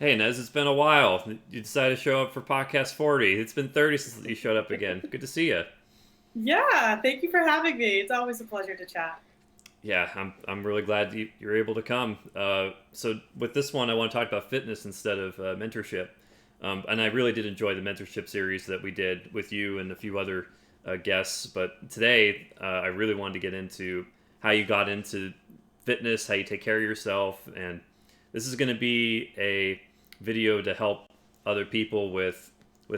Hey, Nez, it's been a while. You decided to show up for podcast 40. It's been 30 since you showed up again. Good to see you. Yeah, thank you for having me. It's always a pleasure to chat. Yeah, I'm really glad you're able to come. So with this one, I want to talk about fitness instead of mentorship. And I really did enjoy the mentorship series that we did with you and a few other guests. But today, I really wanted to get into how you got into fitness, how you take care of yourself, and this is going to be a video to help other people with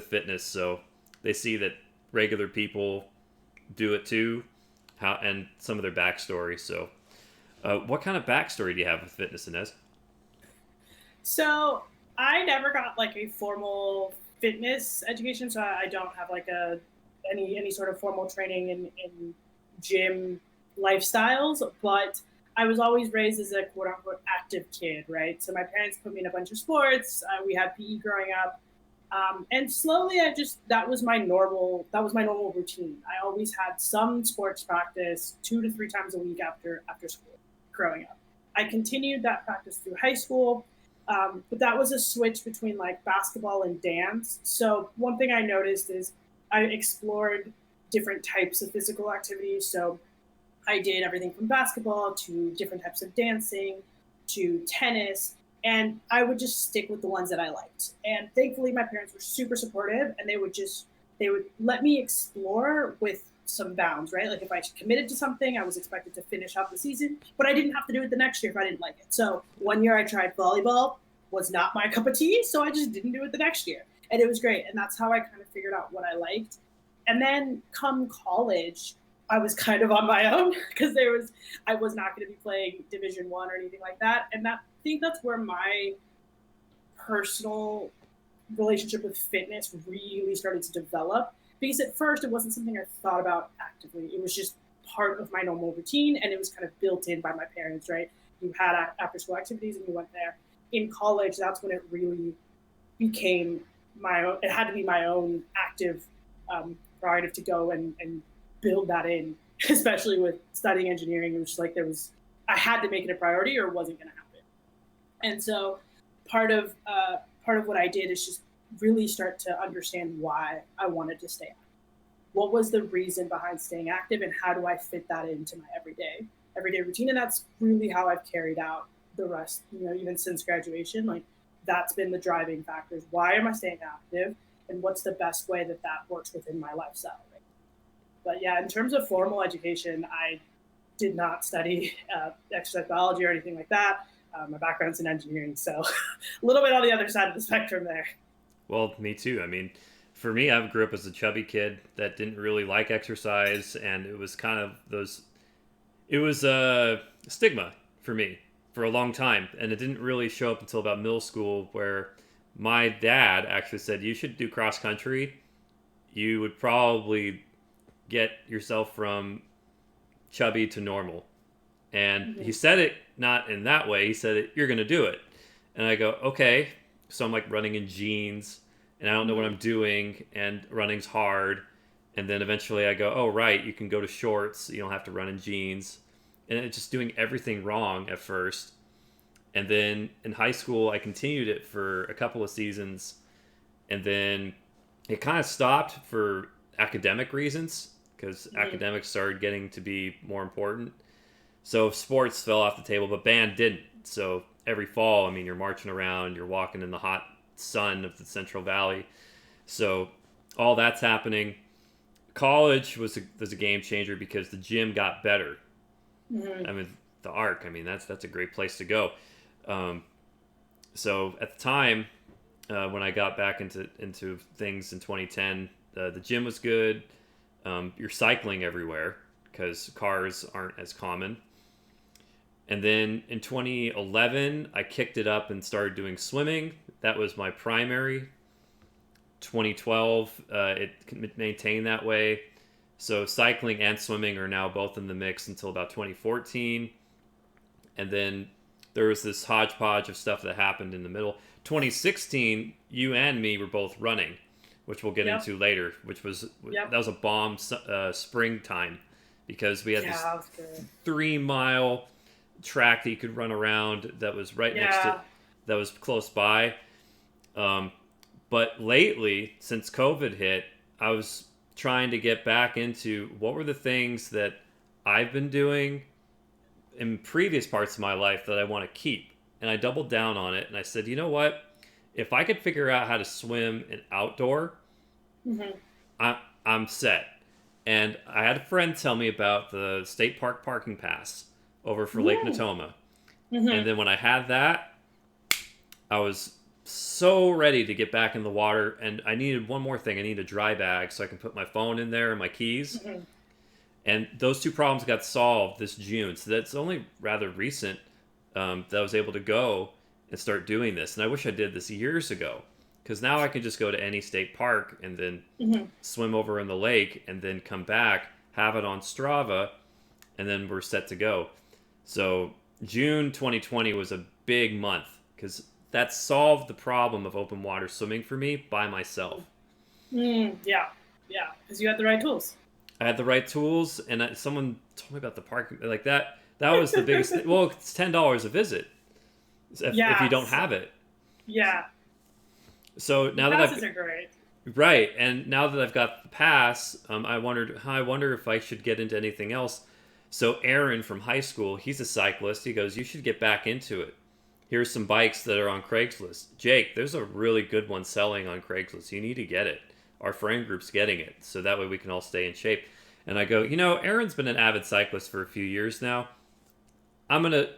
fitness, so they see that regular people do it too, how and some of their backstory. So, what kind of backstory do you have with fitness, Inez? So I never got like a formal fitness education, so I don't have like a any sort of formal training in gym lifestyles, but I was always raised as a quote unquote active kid, right? So my parents put me in a bunch of sports. We had PE growing up, and slowly that was my normal routine. I always had some sports practice 2 to 3 times a week after school growing up. I continued that practice through high school, but that was a switch between like basketball and dance. So one thing I noticed is I explored different types of physical activities. So I did everything from basketball to different types of dancing to tennis. And I would just stick with the ones that I liked. And thankfully, my parents were super supportive, and they would let me explore with some bounds, right? Like if I committed to something, I was expected to finish out the season, but I didn't have to do it the next year if I didn't like it. So one year I tried volleyball, was not my cup of tea, so I just didn't do it the next year, and it was great. And that's how I kind of figured out what I liked. And then come college, I was kind of on my own because I was not going to be playing Division 1 or anything like that, and I think that's where my personal relationship with fitness really started to develop. Because at first it wasn't something I thought about actively; it was just part of my normal routine, and it was kind of built in by my parents. Right? You had after school activities, and you went there. In college, that's when it really became my own. It had to be my own active prerogative to go and build that in, especially with studying engineering. It was just like I had to make it a priority or it wasn't going to happen. And so part of what I did is just really start to understand why I wanted to stay active. What was the reason behind staying active, and how do I fit that into my everyday routine? And that's really how I've carried out the rest. Even since graduation, like that's been the driving factors. Why am I staying active, and what's the best way that that works within my lifestyle? Right? But yeah, in terms of formal education, I did not study exercise biology or anything like that. My background's in engineering, so a little bit on the other side of the spectrum there. Well, me too. I mean, for me, I grew up as a chubby kid that didn't really like exercise, and it was kind of those. It was a stigma for me for a long time, and it didn't really show up until about middle school, where my dad actually said you should do cross country. You would probably get yourself from chubby to normal. And he Mm-hmm. said it not in that way. He said it, you're going to do it. And I go, okay. So I'm like running in jeans and I don't know what Mm-hmm. I'm doing and running's hard. And then eventually I go, oh, right, you can go to shorts. You don't have to run in jeans. And it's just doing everything wrong at first. And then in high school, I continued it for a couple of seasons. And then it kind of stopped for academic reasons because Mm-hmm. academics started getting to be more important. So sports fell off the table, but band didn't. So every fall, I mean, you're marching around, you're walking in the hot sun of the Central Valley. So all that's happening. College was a game changer because the gym got better. Mm-hmm. I mean, the Arc. I mean, that's a great place to go. Um, so at the time, when I got back into things in 2010, the gym was good. You're cycling everywhere because cars aren't as common. And then in 2011, I kicked it up and started doing swimming. That was my primary. 2012, it maintained that way. So cycling and swimming are now both in the mix until about 2014. And then there was this hodgepodge of stuff that happened in the middle. 2016, you and me were both running, which we'll get Yep. into later. Which was Yep. that was a bomb springtime because we had Yeah, this that was good. 3 mile track that you could run around that was right next to Yeah. that was close by. Um, but lately, since COVID hit, I was trying to get back into what were the things that I've been doing in previous parts of my life that I want to keep. And I doubled down on it and I said, you know what? If I could figure out how to swim in outdoor, Mm-hmm. I'm set. And I had a friend tell me about the state park parking pass over for Lake Mm-hmm. Natoma. And Mm-hmm. then when I had that, I was so ready to get back in the water. And I needed one more thing. I needed a dry bag so I can put my phone in there and my keys. Mm-hmm. And those two problems got solved this June. So that's only rather recent that I was able to go and start doing this. And I wish I did this years ago because now I can just go to any state park and then Mm-hmm. swim over in the lake and then come back, have it on Strava, and then we're set to go. So June 2020 was a big month because that solved the problem of open water swimming for me by myself. Yeah, yeah, because you had the right tools. I had the right tools, and someone told me about the park like that. That was the biggest thing. Well, it's $10 a visit if you don't Yes, have it. yeah, So the now that passes I've are great. right, and now that I've got the pass, I wonder if I should get into anything else. So Aaron from high school, he's a cyclist. He goes, you should get back into it. Here's some bikes that are on Craigslist. Jake, there's a really good one selling on Craigslist. You need to get it. Our friend group's getting it, so that way we can all stay in shape. And I go, Aaron's been an avid cyclist for a few years now. I'm gonna,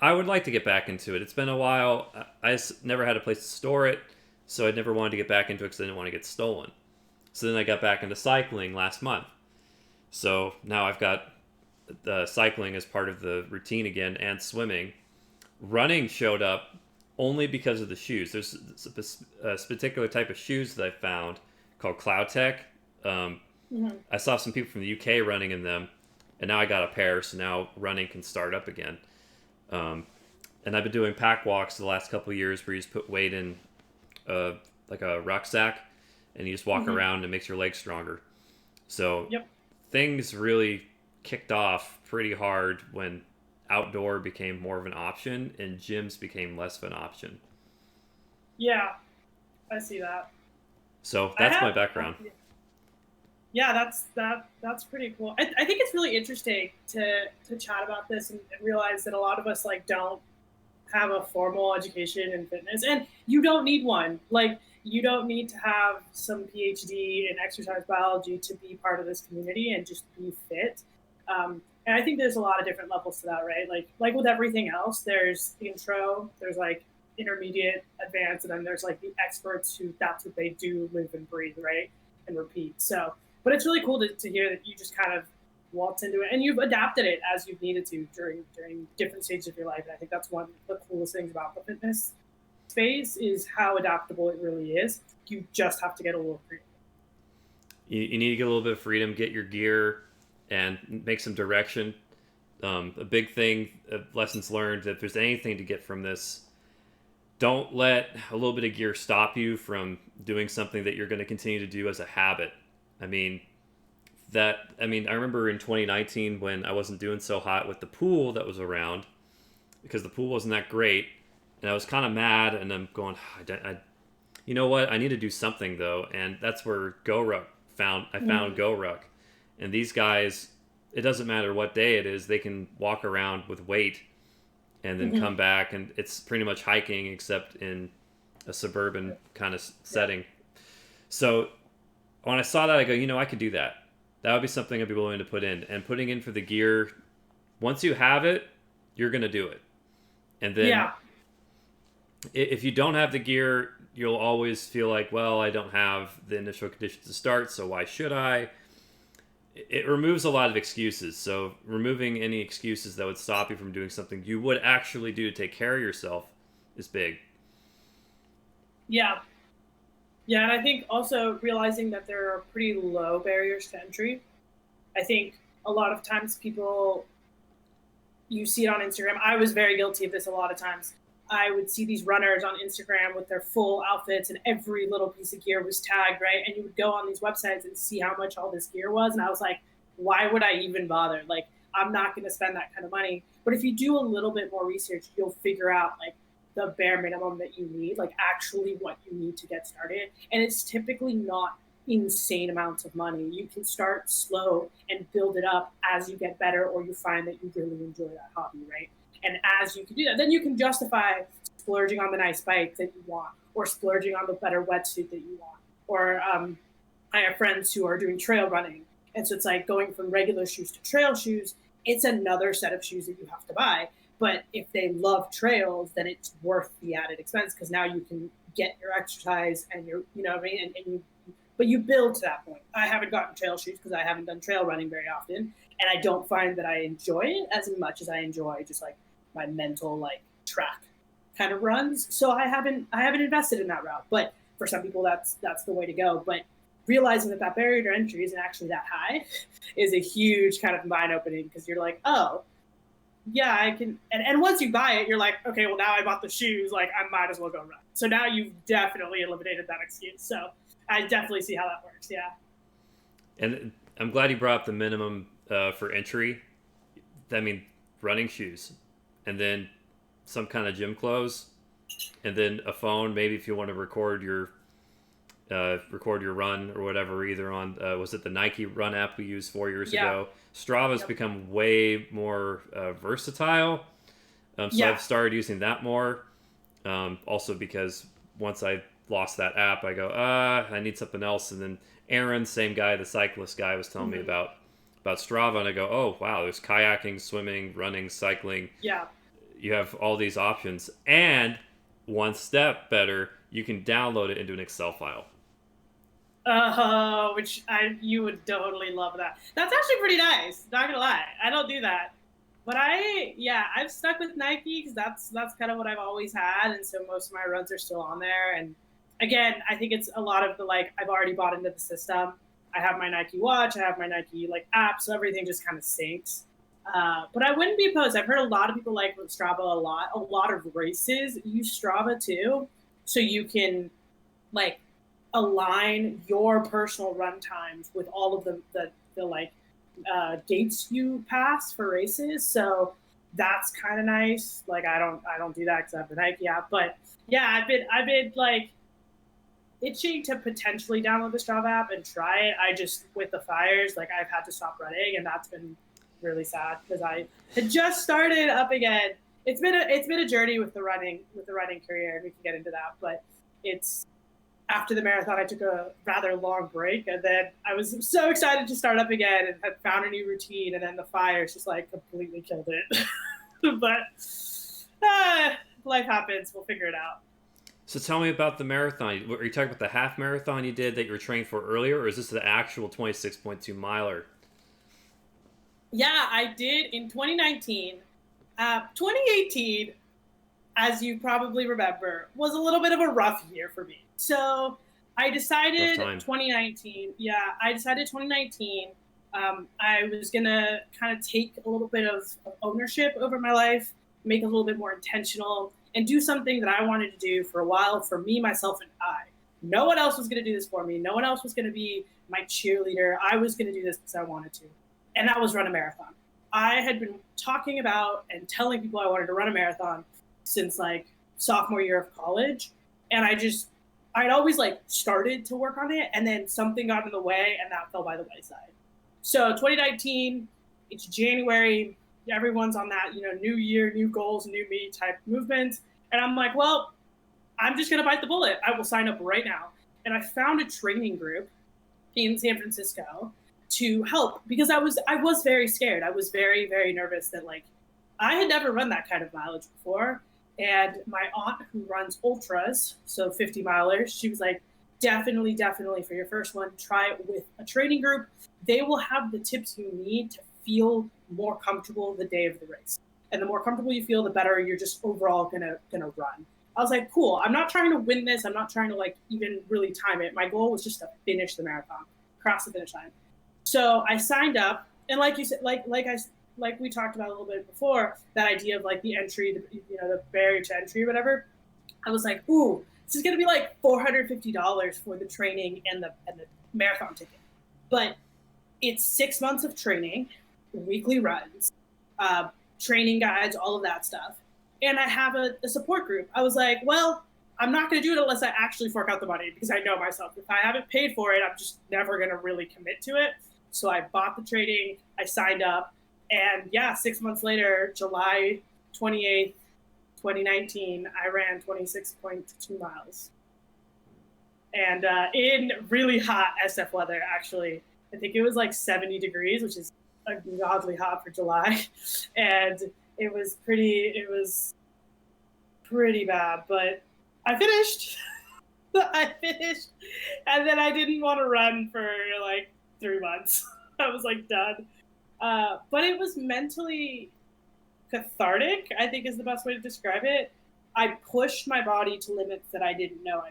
I would like to get back into it. It's been a while. I just never had a place to store it, so I never wanted to get back into it because I didn't want to get stolen. So then I got back into cycling last month. So now I've got cycling as part of the routine again and swimming. Running showed up only because of the shoes. There's a particular type of shoes that I found called Cloud Tech. Mm-hmm. I saw some people from the UK running in them, and now I got a pair, so now running can start up again. Um, and I've been doing pack walks the last couple of years where you just put weight in like a rucksack and you just walk Mm-hmm. around and it makes your legs stronger. So Yep. things really kicked off pretty hard when outdoor became more of an option and gyms became less of an option. Yeah, I see that. So I that's my have. background. Yeah, that's pretty cool. I think it's really interesting to chat about this and realize that a lot of us like don't have a formal education in fitness, and you don't need one. Like you don't need to have some PhD in exercise biology to be part of this community and just be fit. And I think there's a lot of different levels to that, right? Like with everything else, there's intro, there's like intermediate, advanced, and then there's like the experts who that's what they do, live and breathe, right, and repeat. So, but it's really cool to hear that you just kind of waltz into it and you've adapted it as you've needed to during different stages of your life. And I think that's one of the coolest things about the fitness space is how adaptable it really is. You just have to get a little creative. You need to get a little bit of freedom, get your gear, and make some direction. A big thing, lessons learned, if there's anything to get from this, don't let a little bit of gear stop you from doing something that you're going to continue to do as a habit. I mean, I remember in 2019 when I wasn't doing so hot with the pool that was around because the pool wasn't that great, and I was kind of mad, and I'm going, you know what? I need to do something though, and that's where I found GoRuck, and these guys, it doesn't matter what day it is, they can walk around with weight and then Mm-hmm. come back, and it's pretty much hiking except in a suburban kind of Yeah. setting. So when I saw that, I go, I could do that. That would be something I'd be willing to put in. And putting in for the gear, once you have it, you're going to do it. And then Yeah. if you don't have the gear, you'll always feel like, well, I don't have the initial conditions to start, so why should I? It removes a lot of excuses. So removing any excuses that would stop you from doing something you would actually do to take care of yourself is big. Yeah. Yeah. And I think also realizing that there are pretty low barriers to entry. I think a lot of times people, you see it on Instagram. I was very guilty of this a lot of times. I would see these runners on Instagram with their full outfits and every little piece of gear was tagged, right? And you would go on these websites and see how much all this gear was. And I was like, why would I even bother? Like, I'm not going to spend that kind of money. But if you do a little bit more research, you'll figure out like the bare minimum that you need, like actually what you need to get started. And it's typically not insane amounts of money. You can start slow and build it up as you get better, or you find that you really enjoy that hobby, right? And as you can do that, then you can justify splurging on the nice bike that you want, or splurging on the better wetsuit that you want. Or I have friends who are doing trail running. And so it's like going from regular shoes to trail shoes. It's another set of shoes that you have to buy. But if they love trails, then it's worth the added expense, because now you can get your exercise and your, you know what I mean? But you build to that point. I haven't gotten trail shoes because I haven't done trail running very often. And I don't find that I enjoy it as much as I enjoy just like my mental, like track kind of runs. So I haven't invested in that route. But for some people, that's the way to go. But realizing that barrier to entry isn't actually that high is a huge kind of mind opening, because you're like, oh, yeah, I can. And once you buy it, you're like, okay, well, now I bought the shoes, like I might as well go run. So now you've definitely eliminated that excuse. So I definitely see how that works. Yeah. And I'm glad you brought up the minimum for entry. I mean, running shoes, and then some kind of gym clothes, and then a phone, maybe if you want to record your run or whatever, either on was it the Nike Run app we used 4 years ago? Strava's become way more versatile, so I've started using that more. Also because once I lost that app, I go, I need something else. And then Aaron, same guy, the cyclist guy, was telling me about Strava, and I go, oh wow, there's kayaking, swimming, running, cycling. Yeah. You have all these options, and one step better, you can download it into an Excel file. Which you would totally love that. That's actually pretty nice. Not gonna lie, I don't do that, but I've stuck with Nike because that's kind of what I've always had, and so most of my runs are still on there. And again, I think it's a lot of the like I've already bought into the system. I have my Nike watch, I have my Nike like app, so everything just kind of syncs. But I wouldn't be opposed. I've heard a lot of people like Strava a lot. A lot of races use Strava too, so you can like align your personal run times with all of the like gates you pass for races. So that's kind of nice. Like I don't do that because I have the Nike app. But yeah, I've been like itching to potentially download the Strava app and try it. I just with the fires, like I've had to stop running, and that's been really sad because I had just started up again. It's been a journey with the running career. We can get into that, but it's after the marathon, I took a rather long break, and then I was so excited to start up again and had found a new routine, and then the fires just like completely killed it. But life happens. We'll figure it out. So tell me about the marathon. Are you talking about the half marathon you did that you were trained for earlier, or is this the actual 26.2 miler? Yeah, I did in 2019. 2018, as you probably remember, was a little bit of a rough year for me. So I decided 2019. Yeah, I decided 2019. I was gonna kind of take a little bit of ownership over my life, make it a little bit more intentional, and do something that I wanted to do for a while for me, myself, and I. No one else was gonna do this for me. No one else was gonna be my cheerleader. I was gonna do this because I wanted to, and that was run a marathon. I had been talking about and telling people I wanted to run a marathon since like sophomore year of college, and I'd always like started to work on it, and then something got in the way, and that fell by the wayside. So 2019, it's January, everyone's on that, new year, new goals, new me type movement. And I'm like, well, I'm just going to bite the bullet. I will sign up right now. And I found a training group in San Francisco to help, because I was very scared. I was very, very nervous that like, I had never run that kind of mileage before. And my aunt, who runs ultras, so 50 milers, she was like, definitely for your first one, try it with a training group. They will have the tips you need to feel more comfortable the day of the race. And the more comfortable you feel, the better you're just overall gonna run. I was like, cool. I'm not trying to win this. I'm not trying to like even really time it. My goal was just to finish the marathon, cross the finish line. So I signed up, and like you said, like we talked about a little bit before, that idea of like the entry, the barrier to entry or whatever. I was like, ooh, this is going to be like $450 for the training and the marathon ticket. But it's 6 months of training, weekly runs, training guides, all of that stuff. and I have a support group. I was like, well, I'm not going to do it unless I actually fork out the money, because I know myself. If I haven't paid for it, I'm just never going to really commit to it. So I bought the training, I signed up, and yeah, 6 months later, July 28th, 2019, I ran 26.2 miles. And in really hot SF weather, actually. I think it was like 70 degrees, which is ungodly hot for July. And it was pretty bad, but I finished. I finished, and then I didn't want to run for like 3 months. I was like done. But it was mentally cathartic, I think is the best way to describe it. I pushed my body to limits that I didn't know I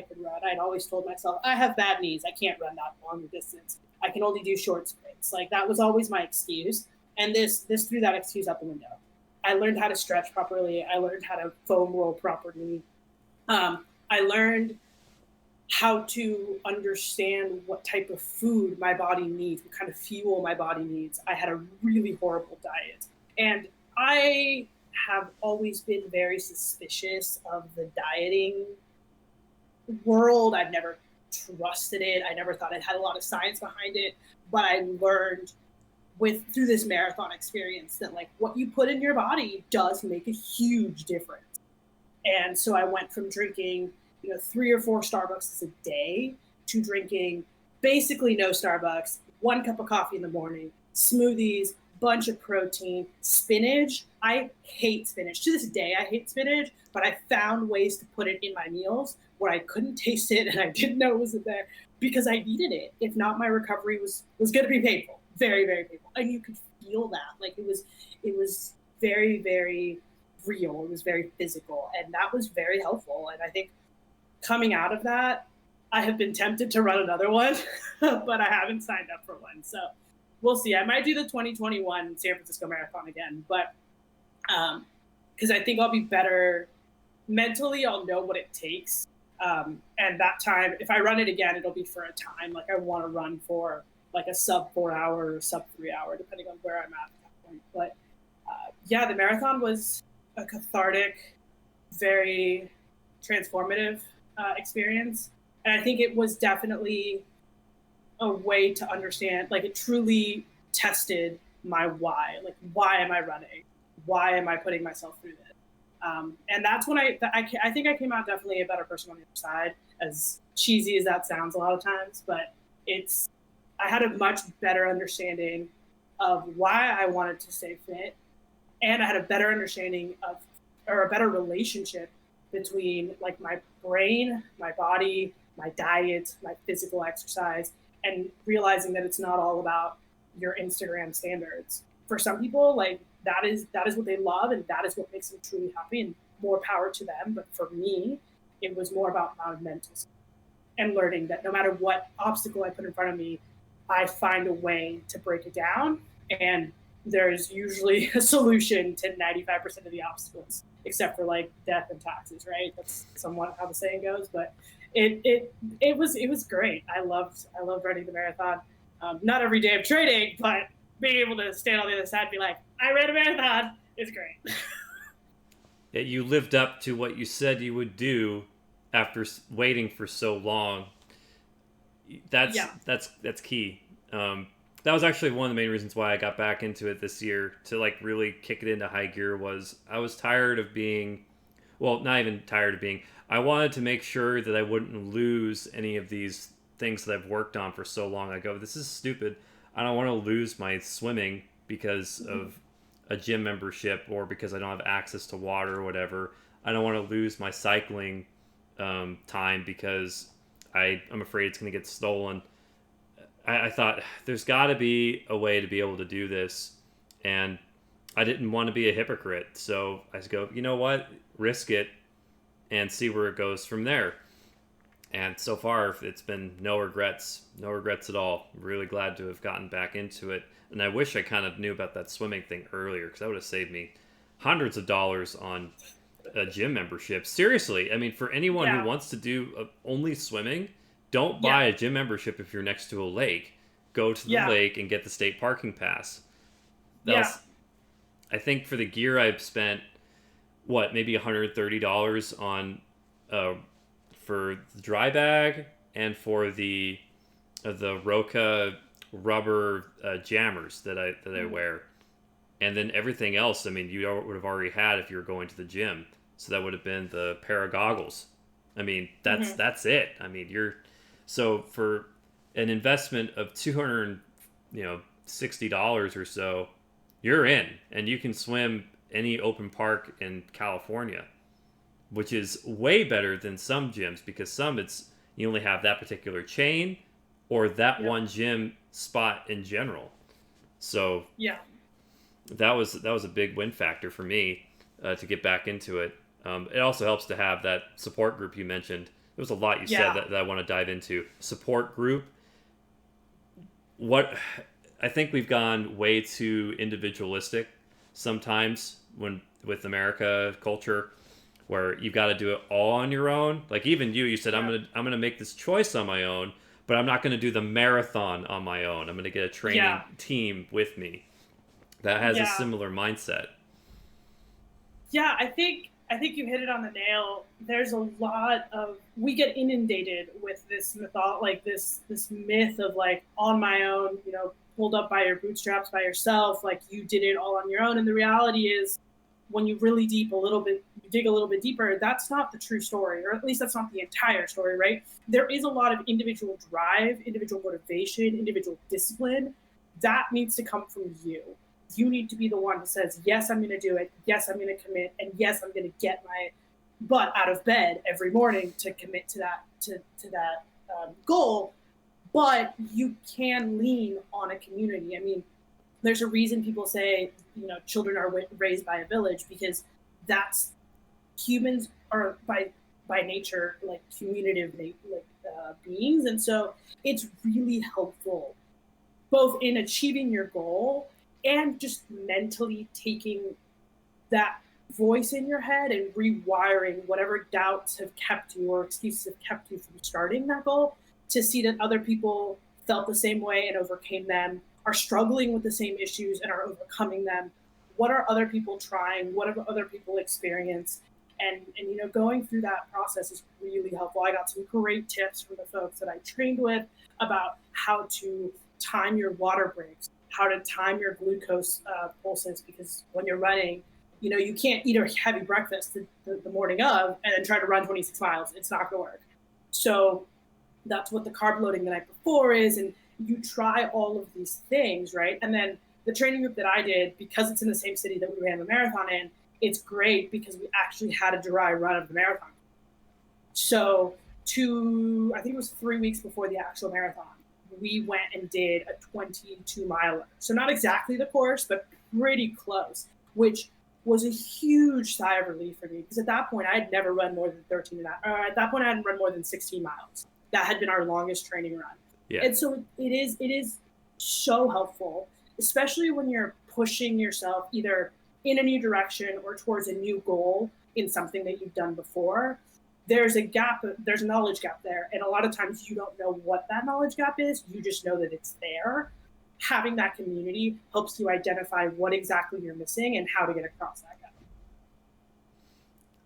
could run. I'd always told myself, I have bad knees. I can't run that long a distance. I can only do short sprints. Like that was always my excuse. And this threw that excuse out the window. I learned how to stretch properly. I learned how to foam roll properly. I learned how to understand what type of food my body needs, what kind of fuel my body needs. I had a really horrible diet. And I have always been very suspicious of the dieting world. I've never trusted it. I never thought it had a lot of science behind it. But I learned through this marathon experience that like what you put in your body does make a huge difference. And so I went from drinking, 3 or 4 Starbucks a day to drinking basically no Starbucks, 1 cup of coffee in the morning, smoothies, bunch of protein, spinach. I hate spinach. To this day, I hate spinach, but I found ways to put it in my meals where I couldn't taste it and I didn't know it was there because I needed it. If not, my recovery was going to be painful, very, very painful. And you could feel that. Like it was very, very real. It was very physical. And that was very helpful. And I think coming out of that, I have been tempted to run another one, but I haven't signed up for one. So we'll see. I might do the 2021 San Francisco Marathon again, but because I think I'll be better mentally. I'll know what it takes. And that time, if I run it again, it'll be for a time. Like I want to run for like a sub 4 hour or sub 3 hour, depending on where I'm at that point. But yeah, the marathon was a cathartic, very transformative experience. And I think it was definitely a way to understand, like it truly tested my why. Like, why am I running? Why am I putting myself through this? And that's when I think I came out definitely a better person on the other side, as cheesy as that sounds a lot of times, but I had a much better understanding of why I wanted to stay fit. And I had a better understanding or a better relationship between like my brain, my body, my diet, my physical exercise, and realizing that it's not all about your Instagram standards. For some people, like that is what they love and that is what makes them truly happy, and more power to them. But for me, it was more about my mental state and learning that no matter what obstacle I put in front of me, I find a way to break it down. And there's usually a solution to 95% of the obstacles, except for like death and taxes, right? That's somewhat how the saying goes. But it was great. I loved running the marathon. Not every day of training, but being able to stand on the other side and be like, I ran a marathon is great. Yeah, you lived up to what you said you would do after waiting for so long. That's key. That was actually one of the main reasons why I got back into it this year, to like really kick it into high gear. Was I was tired of being, well, not even tired of being, I wanted to make sure that I wouldn't lose any of these things that I've worked on for so long. I go, this is stupid. I don't want to lose my swimming because of a gym membership or because I don't have access to water or whatever. I don't want to lose my cycling time because I'm afraid it's going to get stolen. I thought there's got to be a way to be able to do this, and I didn't want to be a hypocrite. So I just go, you know what, risk it and see where it goes from there. And so far, it's been no regrets at all. Really glad to have gotten back into it. And I wish I kind of knew about that swimming thing earlier, because that would have saved me hundreds of dollars on a gym membership. Seriously, I mean, for anyone who wants to do only swimming, don't buy a gym membership if you're next to a lake. Go to the lake and get the state parking pass. I think for the gear I've spent, what, maybe $130 on uh, for the dry bag and for the Roca rubber jammers that I wear, and then everything else. I mean, you would have already had if you were going to the gym. So that would have been the pair of goggles. I mean, that's it. I mean, you're so for an investment of $260 or so, you're in, and you can swim any open park in California, which is way better than some gyms, because some it's you only have that particular chain or that Yep. one gym spot in general. So Yeah. that was a big win factor for me to get back into it. It also helps to have that support group you mentioned. There was a lot you said Yeah. that I want to dive into. Support group. What I think we've gone way too individualistic sometimes when with America culture, where you've got to do it all on your own. Like even you said Yeah. I'm gonna make this choice on my own, but I'm not gonna do the marathon on my own. I'm gonna get a training Yeah. team with me that has a Yeah. similar mindset. Yeah, I think you hit it on the nail. There's a lot of we get inundated with this this myth of like on my own, pulled up by your bootstraps by yourself, like you did it all on your own. And the reality is when you dig a little bit deeper, that's not the true story, or at least that's not the entire story, right? There is a lot of individual drive, individual motivation, individual discipline that needs to come from you. You need to be the one who says, yes, I'm going to do it. Yes, I'm going to commit. And yes, I'm going to get my butt out of bed every morning to commit to that goal. But you can lean on a community. I mean, there's a reason people say, children are raised by a village, because that's humans are by nature like communicative beings. And so it's really helpful both in achieving your goal and just mentally taking that voice in your head and rewiring whatever doubts have kept you or excuses have kept you from starting that goal, to see that other people felt the same way and overcame them, are struggling with the same issues and are overcoming them. What are other people trying? What have other people experienced? And going through that process is really helpful. I got some great tips from the folks that I trained with about how to time your water breaks, how to time your glucose pulses, because when you're running, you can't eat a heavy breakfast the morning of and then try to run 26 miles. It's not going to work. So that's what the carb loading the night before is. And you try all of these things, right? And then the training group that I did, because it's in the same city that we ran the marathon in, it's great because we actually had a dry run of the marathon. So I think it was 3 weeks before the actual marathon, we went and did a 22-miler. So not exactly the course, but pretty close, which was a huge sigh of relief for me, because at that point I had never run more than 13 and at that point I hadn't run more than 16 miles. That had been our longest training run. Yeah. And so it is so helpful, especially when you're pushing yourself either in a new direction or towards a new goal in something that you've done before. There's a knowledge gap there. And a lot of times you don't know what that knowledge gap is. You just know that it's there. Having that community helps you identify what exactly you're missing and how to get across that gap.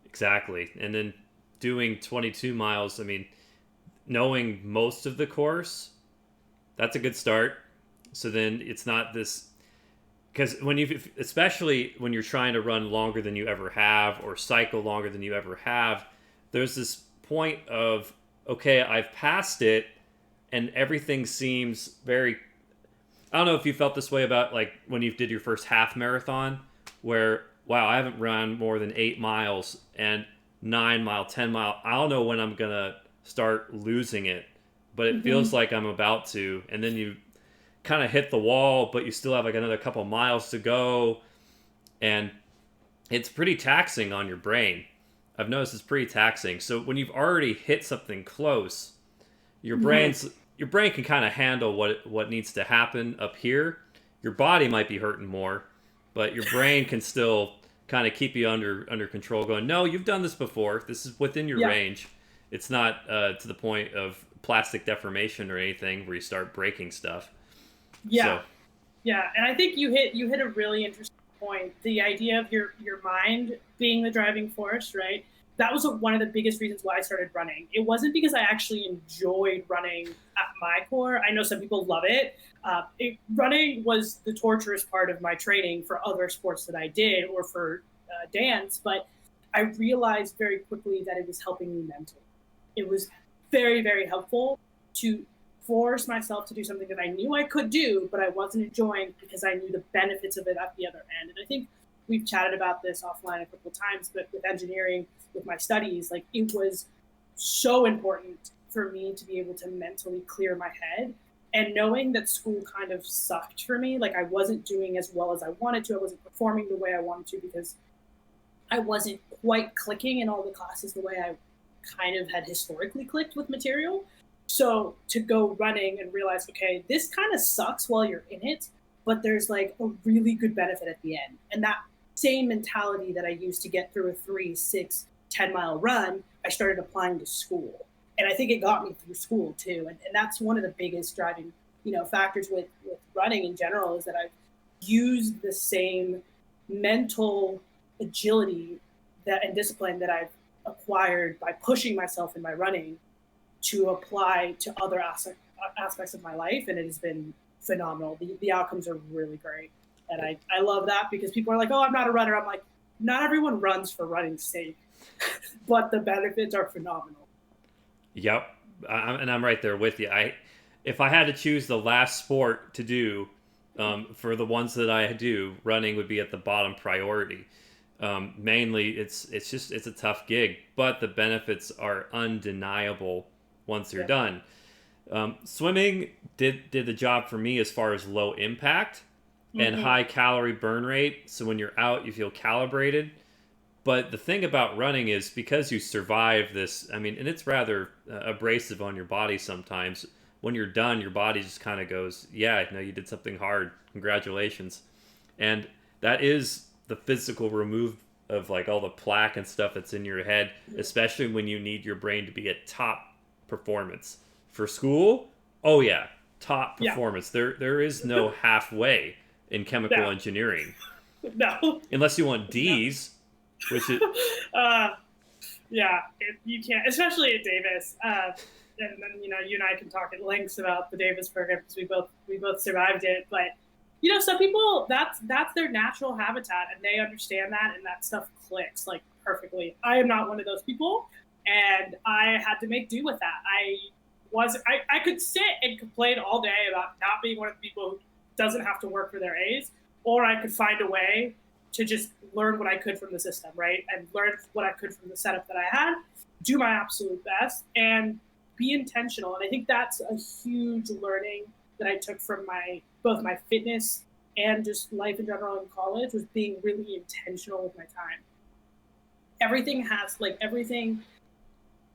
Exactly. And then doing 22 miles, I mean, knowing most of the course, that's a good start. So then it's not this, because especially when you're trying to run longer than you ever have or cycle longer than you ever have, there's this point of, okay, I've passed it and everything seems very, I don't know if you felt this way about like when you did your first half marathon, where, wow, I haven't run more than 8 miles and 9 mile, 10 mile. I don't know when I'm going to start losing it, but it feels like I'm about to. And then you kind of hit the wall, but you still have like another couple miles to go. And it's pretty taxing on your brain. I've noticed it's pretty taxing. So when you've already hit something close, your brain can kind of handle what needs to happen up here. Your body might be hurting more, but your brain can still kind of keep you under control, going, no, you've done this before. This is within your range. It's not to the point of plastic deformation or anything where you start breaking stuff. Yeah. So, Yeah. And I think you hit a really interesting point, the idea of your mind being the driving force, right? That was one of the biggest reasons why I started running. It wasn't because I actually enjoyed running at my core. I know some people love it. Running was the torturous part of my training for other sports that I did or for dance, but I realized very quickly that it was helping me mentally. It was very, very helpful to force myself to do something that I knew I could do, but I wasn't enjoying because I knew the benefits of it at the other end. And I think we've chatted about this offline a couple of times, but with engineering, with my studies, like it was so important for me to be able to mentally clear my head. And knowing that school kind of sucked for me, like I wasn't doing as well as I wanted to, I wasn't performing the way I wanted to because I wasn't quite clicking in all the classes the way I kind of had historically clicked with material. So to go running and realize, okay, this kind of sucks while you're in it, but there's like a really good benefit at the end. And that same mentality that I used to get through a 3, 6, 10-mile run, I started applying to school. And I think it got me through school too. And that's one of the biggest driving, factors with running in general is that I've used the same mental agility that and discipline that I've acquired by pushing myself in my running to apply to other aspects of my life, and it has been phenomenal. The outcomes are really great, and I love that because people are like, "Oh, I'm not a runner." I'm like, not everyone runs for running's sake, but the benefits are phenomenal. Yep, and I'm right there with you. If I had to choose the last sport to do, for the ones that I do, running would be at the bottom priority. Mainly, it's a tough gig, but the benefits are undeniable once you're done. Swimming did the job for me as far as low impact and high calorie burn rate. So when you're out, you feel calibrated. But the thing about running is because you survive this, and it's rather abrasive on your body sometimes. When you're done, your body just kind of goes, yeah, no, you did something hard. Congratulations. And that is the physical remove of like all the plaque and stuff that's in your head, especially when you need your brain to be at top performance. For school, oh yeah, top performance. There is no halfway in chemical engineering. No. Unless you want D's, which is you can't, especially at Davis. And then you and I can talk at lengths about the Davis program because we both survived it. But some people that's their natural habitat, and they understand that, and that stuff clicks like perfectly. I am not one of those people, and I had to make do with that. I could sit and complain all day about not being one of the people who doesn't have to work for their A's, or I could find a way to just learn what I could from the system, right? And learn what I could from the setup that I had, do my absolute best, and be intentional. And I think that's a huge learning that I took from both my fitness and just life in general in college was being really intentional with my time. Everything,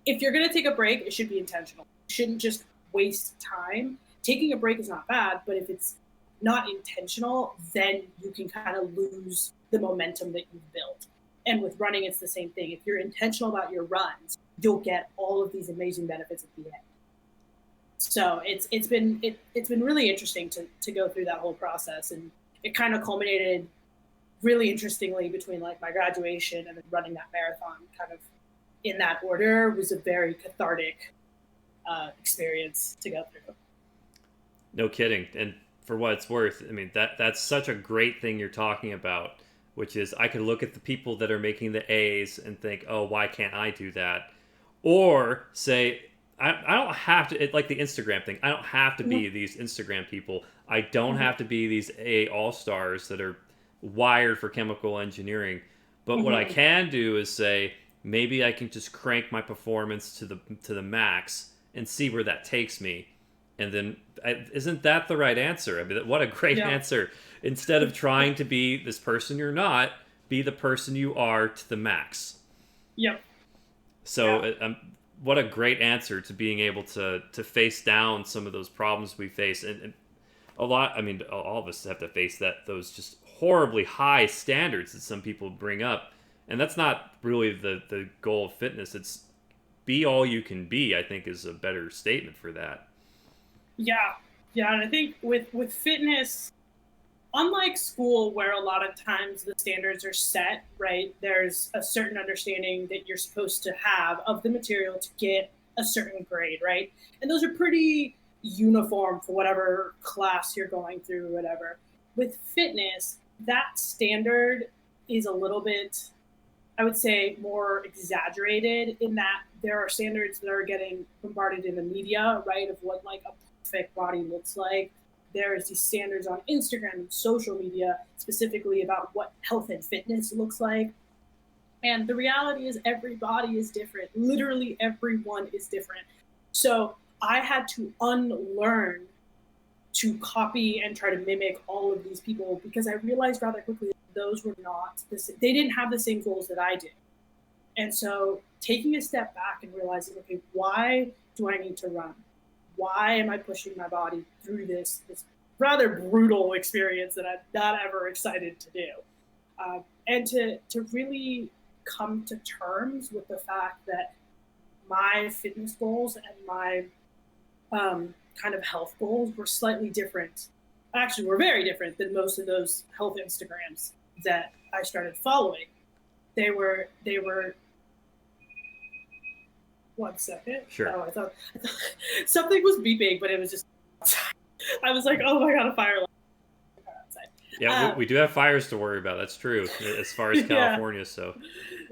if you're going to take a break, it should be intentional. You shouldn't just waste time. Taking a break is not bad, but if it's not intentional, then you can kind of lose the momentum that you've built. And with running, it's the same thing. If you're intentional about your runs, you'll get all of these amazing benefits at the end. So it's been really interesting to go through that whole process, and it kind of culminated really interestingly between like my graduation and then running that marathon. Kind of in that order was a very cathartic experience to go through. No kidding. And for what it's worth, that's such a great thing you're talking about, which is I could look at the people that are making the A's and think, oh, why can't I do that? Or say, I don't have to, like the Instagram thing, I don't have to be these Instagram people. I don't have to be these A all-stars that are wired for chemical engineering. But what I can do is say, maybe I can just crank my performance to the max and see where that takes me. And then, isn't that the right answer? What a great answer. Instead of trying to be this person you're not, be the person you are to the max. Yep. So what a great answer to being able to face down some of those problems we face. And all of us have to face those just horribly high standards that some people bring up. And that's not really the goal of fitness. It's be all you can be, I think, is a better statement for that. Yeah. And I think with fitness, unlike school, where a lot of times the standards are set, right? There's a certain understanding that you're supposed to have of the material to get a certain grade, right? And those are pretty uniform for whatever class you're going through, or whatever. With fitness, that standard is a little bit, I would say, more exaggerated, in that there are standards that are getting bombarded in the media, right? Of what like a perfect body looks like. There's these standards on Instagram and social media specifically about what health and fitness looks like. And the reality is every body is different. Literally everyone is different. So I had to unlearn to copy and try to mimic all of these people, because I realized rather quickly that those were not they didn't have the same goals that I did. And so taking a step back and realizing, okay, why do I need to run? Why am I pushing my body through this rather brutal experience that I'm not ever excited to do? And to really come to terms with the fact that my fitness goals and my kind of health goals were slightly different. Actually, were very different than most of those health Instagrams that I started following. They were. One second. Sure. Oh, I thought something was beeping, but it was just. I was like, oh my god, a fire alarm. Yeah, we do have fires to worry about. That's true, as far as California. Yeah. So.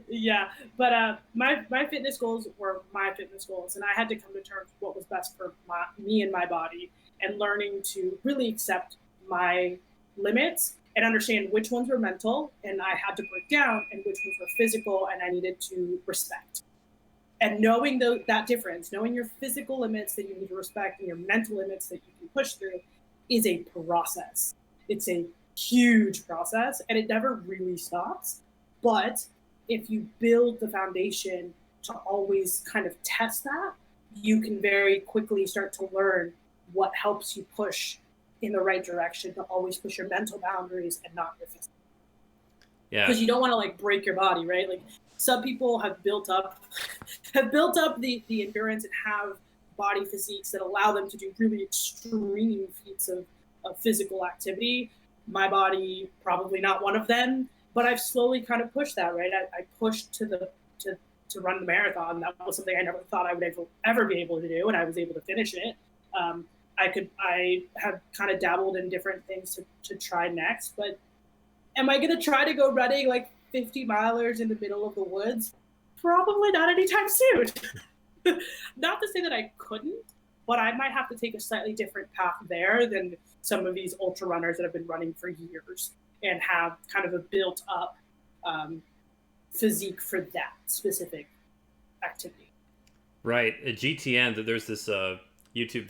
Yeah, but my fitness goals were my fitness goals, and I had to come to terms with what was best for me and my body, and learning to really accept my limits and understand which ones were mental, and I had to break down, and which ones were physical, and I needed to respect. And knowing that difference, knowing your physical limits that you need to respect and your mental limits that you can push through, is a process. It's a huge process, and it never really stops. But if you build the foundation to always kind of test that, you can very quickly start to learn what helps you push in the right direction, to always push your mental boundaries and not your physical. Yeah. Because you don't want to like break your body, right? Like some people have built up the endurance and have body physiques that allow them to do really extreme feats of physical activity. My body, probably not one of them. But I've slowly kind of pushed that, right? I pushed to run the marathon. That was something I never thought I would ever be able to do, and I was able to finish it. I have kind of dabbled in different things to try next, but am I going to try to go running like 50 milers in the middle of the woods? Probably not anytime soon. Not to say that I couldn't, but I might have to take a slightly different path there than some of these ultra runners that have been running for years and have kind of a built up physique for that specific activity. Right. At GTN, there's this YouTube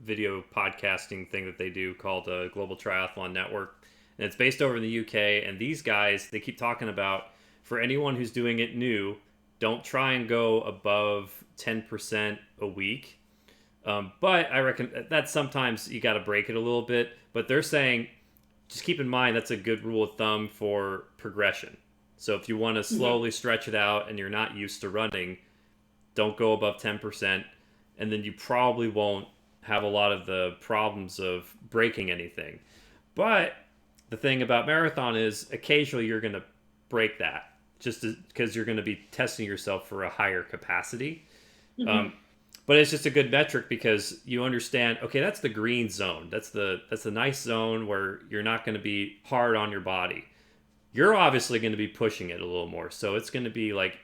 video podcasting thing that they do called Global Triathlon Network. And it's based over in the UK. And these guys, they keep talking about, for anyone who's doing it new, don't try and go above 10% a week. But I reckon that sometimes you got to break it a little bit. But they're saying, just keep in mind, that's a good rule of thumb for progression. So if you want to slowly stretch it out and you're not used to running, don't go above 10%. And then you probably won't have a lot of the problems of breaking anything. But the thing about marathon is occasionally you're going to break that, just because you're going to be testing yourself for a higher capacity. But it's just a good metric because you understand, okay, that's the green zone. That's the nice zone where you're not going to be hard on your body. You're obviously going to be pushing it a little more. So it's going to be like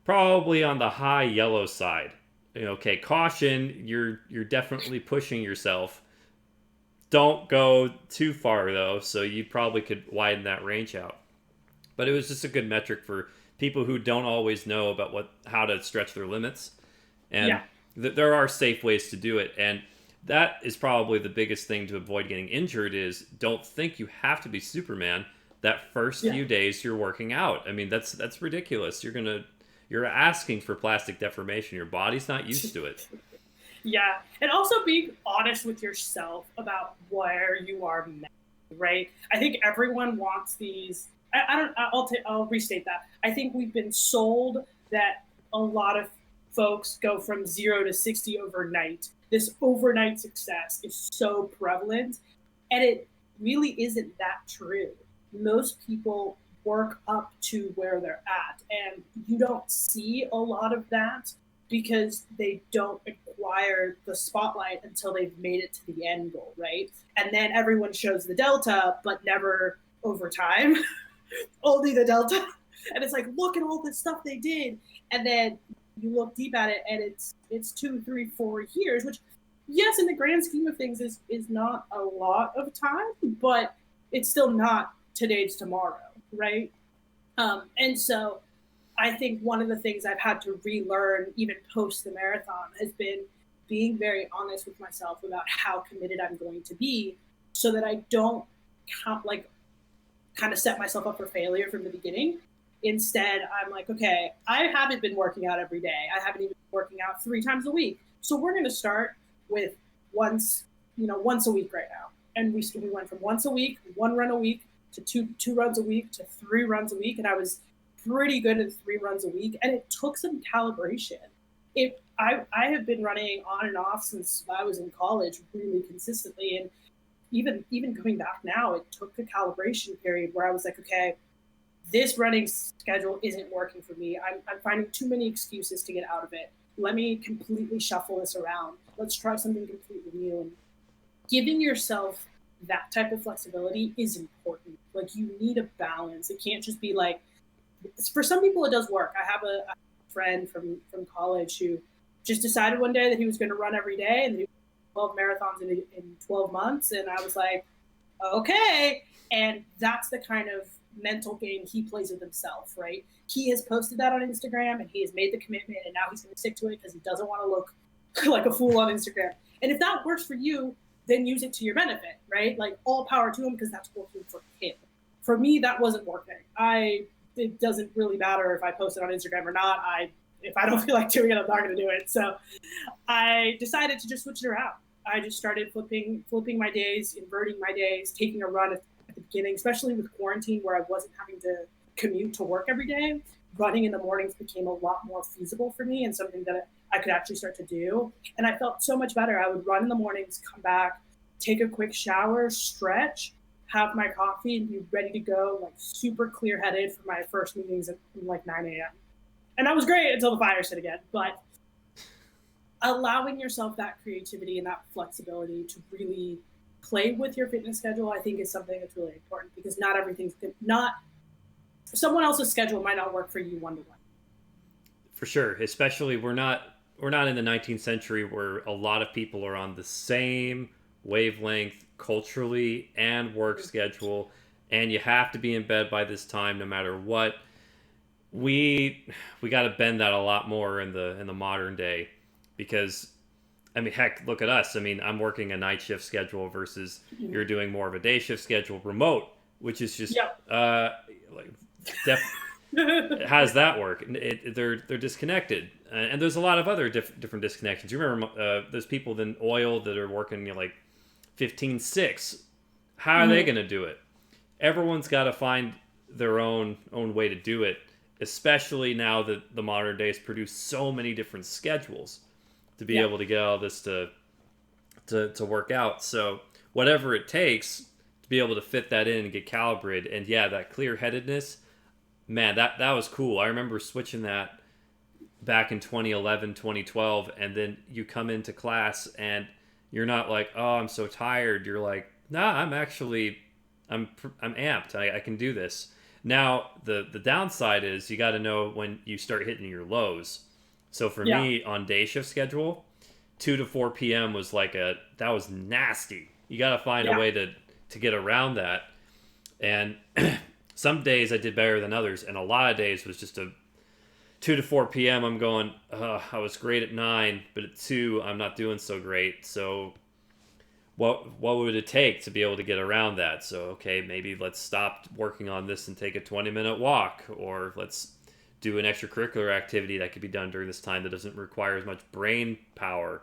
probably on the high yellow side. Okay, caution, you're definitely pushing yourself. Don't go too far though, so you probably could widen that range out. But it was just a good metric for people who don't always know about how to stretch their limits. And there are safe ways to do it. And that is probably the biggest thing to avoid getting injured is don't think you have to be Superman that first few days you're working out. I mean, that's ridiculous. You're asking for plastic deformation. Your body's not used to it. Yeah. And also being honest with yourself about where you are now, right? I think everyone wants these. I'll restate that. I think we've been sold that a lot of folks go from 0 to 60 overnight. This overnight success is so prevalent, and really isn't that true. Most people work up to where they're at, and you don't see a lot of that because they don't acquire the spotlight until they've made it to the end goal, right? And then everyone shows the delta, but never over time, only the delta. And it's like, look at all this stuff they did. And then you look deep at it, and it's 2, 3, 4 years, which, yes, in the grand scheme of things, is not a lot of time, but it's still not today's tomorrow, right? And so I think one of the things I've had to relearn, even post the marathon, has been being very honest with myself about how committed I'm going to be, so that I don't like kind of set myself up for failure from the beginning. Instead, I'm like, okay, I haven't been working out every day. I haven't even been working out 3 times a week. So we're going to start with once a week right now. And we went from once a week, 1 run a week, to two runs a week, to 3 runs a week. And I was pretty good at 3 runs a week. And it took some calibration. I have been running on and off since I was in college really consistently. And even coming back now, it took a calibration period where I was like, okay, this running schedule isn't working for me. I'm finding too many excuses to get out of it. Let me completely shuffle this around. Let's try something completely new. And giving yourself that type of flexibility is important. Like, you need a balance. It can't just be like, for some people it does work. I have a friend from college who just decided one day that he was going to run every day, and he 12 marathons in 12 months. And I was like, okay. And that's the kind of mental game he plays with himself, right? He has posted that on Instagram, and he has made the commitment, and now he's going to stick to it because he doesn't want to look like a fool on Instagram. And if that works for you, then use it to your benefit, right? Like, all power to him, because that's working for him. For me, that wasn't working. It doesn't really matter if I post it on Instagram or not. If I don't feel like doing it, I'm not going to do it. So I decided to just switch it around. I just started flipping my days, inverting my days, taking a run at the beginning, especially with quarantine, where I wasn't having to commute to work every day. Running in the mornings became a lot more feasible for me, and something that I could actually start to do. And I felt so much better. I would run in the mornings, come back, take a quick shower, stretch, have my coffee, and be ready to go, like super clear headed for my first meetings at like 9 a.m. And that was great until the fires hit again. But allowing yourself that creativity and that flexibility to really play with your fitness schedule, I think, is something that's really important, because not everything's good. Someone else's schedule might not work for you one-to-one. For sure. Especially we're not in the 19th century where a lot of people are on the same wavelength culturally and work schedule, and you have to be in bed by this time no matter what. We got to bend that a lot more in the modern day, because I mean, heck, look at us. I mean, I'm working a night shift schedule versus you're doing more of a day shift schedule remote, which is just how does that work? They're disconnected, and there's a lot of other different disconnections. You remember there's people in oil that are working like 15/6. How are they going to do it? Everyone's got to find their own way to do it, especially now that the modern days produce so many different schedules to be able to get all this to work out. So whatever it takes to be able to fit that in and get calibrated. And yeah, that clear-headedness, man, that was cool. I remember switching that back in 2011, 2012, and then you come into class and you're not like, oh, I'm so tired. You're like, nah, I'm amped. I can do this. Now, the downside is you got to know when you start hitting your lows. So for me, on day shift schedule, 2 to 4 p.m. was that was nasty. You got to find a way to get around that. And some days I did better than others, and a lot of days was just a 2 to 4 p.m. I'm going, I was great at 9, but at 2 I'm not doing so great. So what would it take to be able to get around that? So, okay, maybe let's stop working on this and take a 20-minute walk, or let's do an extracurricular activity that could be done during this time that doesn't require as much brain power.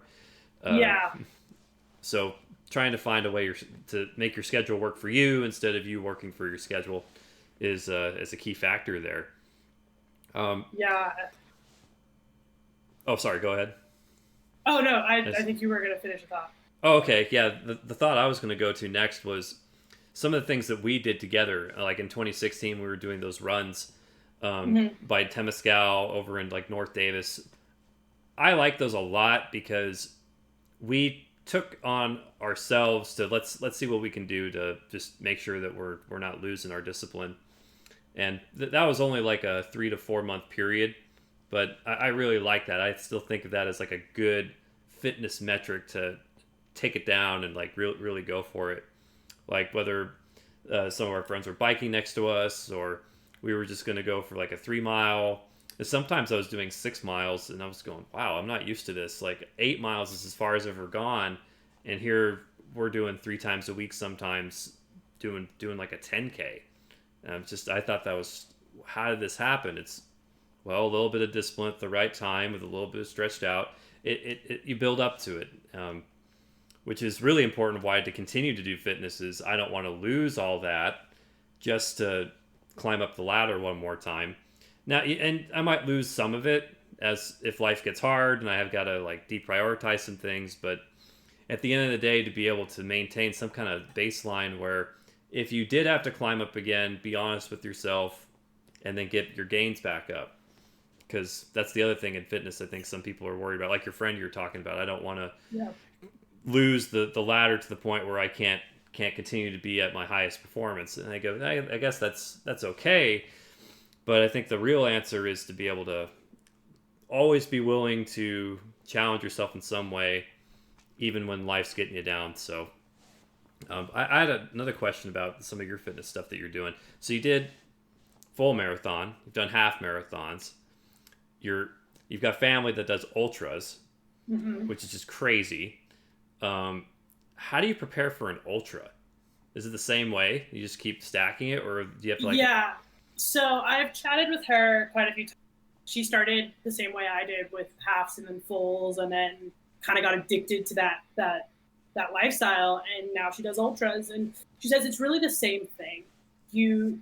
So trying to find a way to make your schedule work for you instead of you working for your schedule is a key factor there. Oh, sorry, go ahead. Oh, no, I think you were going to finish a thought. Oh, okay. Yeah, the thought I was going to go to next was, some of the things that we did together, like in 2016, we were doing those runs Mm-hmm. by Temescal over in like North Davis. I like those a lot because we took on ourselves to let's see what we can do to just make sure that we're not losing our discipline. And that was only like a 3 to 4 month period, but I really like that. I still think of that as like a good fitness metric to take it down and like really go for it. Like whether some of our friends were biking next to us, or we were just going to go for like a 3 mile. And sometimes I was doing 6 miles, and I was going, "Wow, I'm not used to this. Like 8 miles is as far as I've ever gone, and here we're doing 3 times a week. Sometimes doing like a 10K." And I thought that was, how did this happen? It's, well, a little bit of discipline at the right time with a little bit of stretched out. You build up to it. Which is really important. Why to continue to do fitness is I don't want to lose all that just to climb up the ladder one more time. Now, and I might lose some of it as if life gets hard and I have got to like deprioritize some things. But at the end of the day, to be able to maintain some kind of baseline where if you did have to climb up again, be honest with yourself and then get your gains back up. Because that's the other thing in fitness I think some people are worried about. Like your friend you're talking about, I don't want to lose the ladder to the point where I can't continue to be at my highest performance. And I go, I guess that's okay. But I think the real answer is to be able to always be willing to challenge yourself in some way, even when life's getting you down. So I had another question about some of your fitness stuff that you're doing. So you did full marathon, you've done half marathons. You've got family that does ultras, Mm-hmm. which is just crazy. How do you prepare for an ultra? Is it the same way? You just keep stacking it, or do you have to like? Yeah. So I've chatted with her quite a few times. She started the same way I did with halves and then fulls, and then kind of got addicted to that lifestyle. And now she does ultras, and she says it's really the same thing. You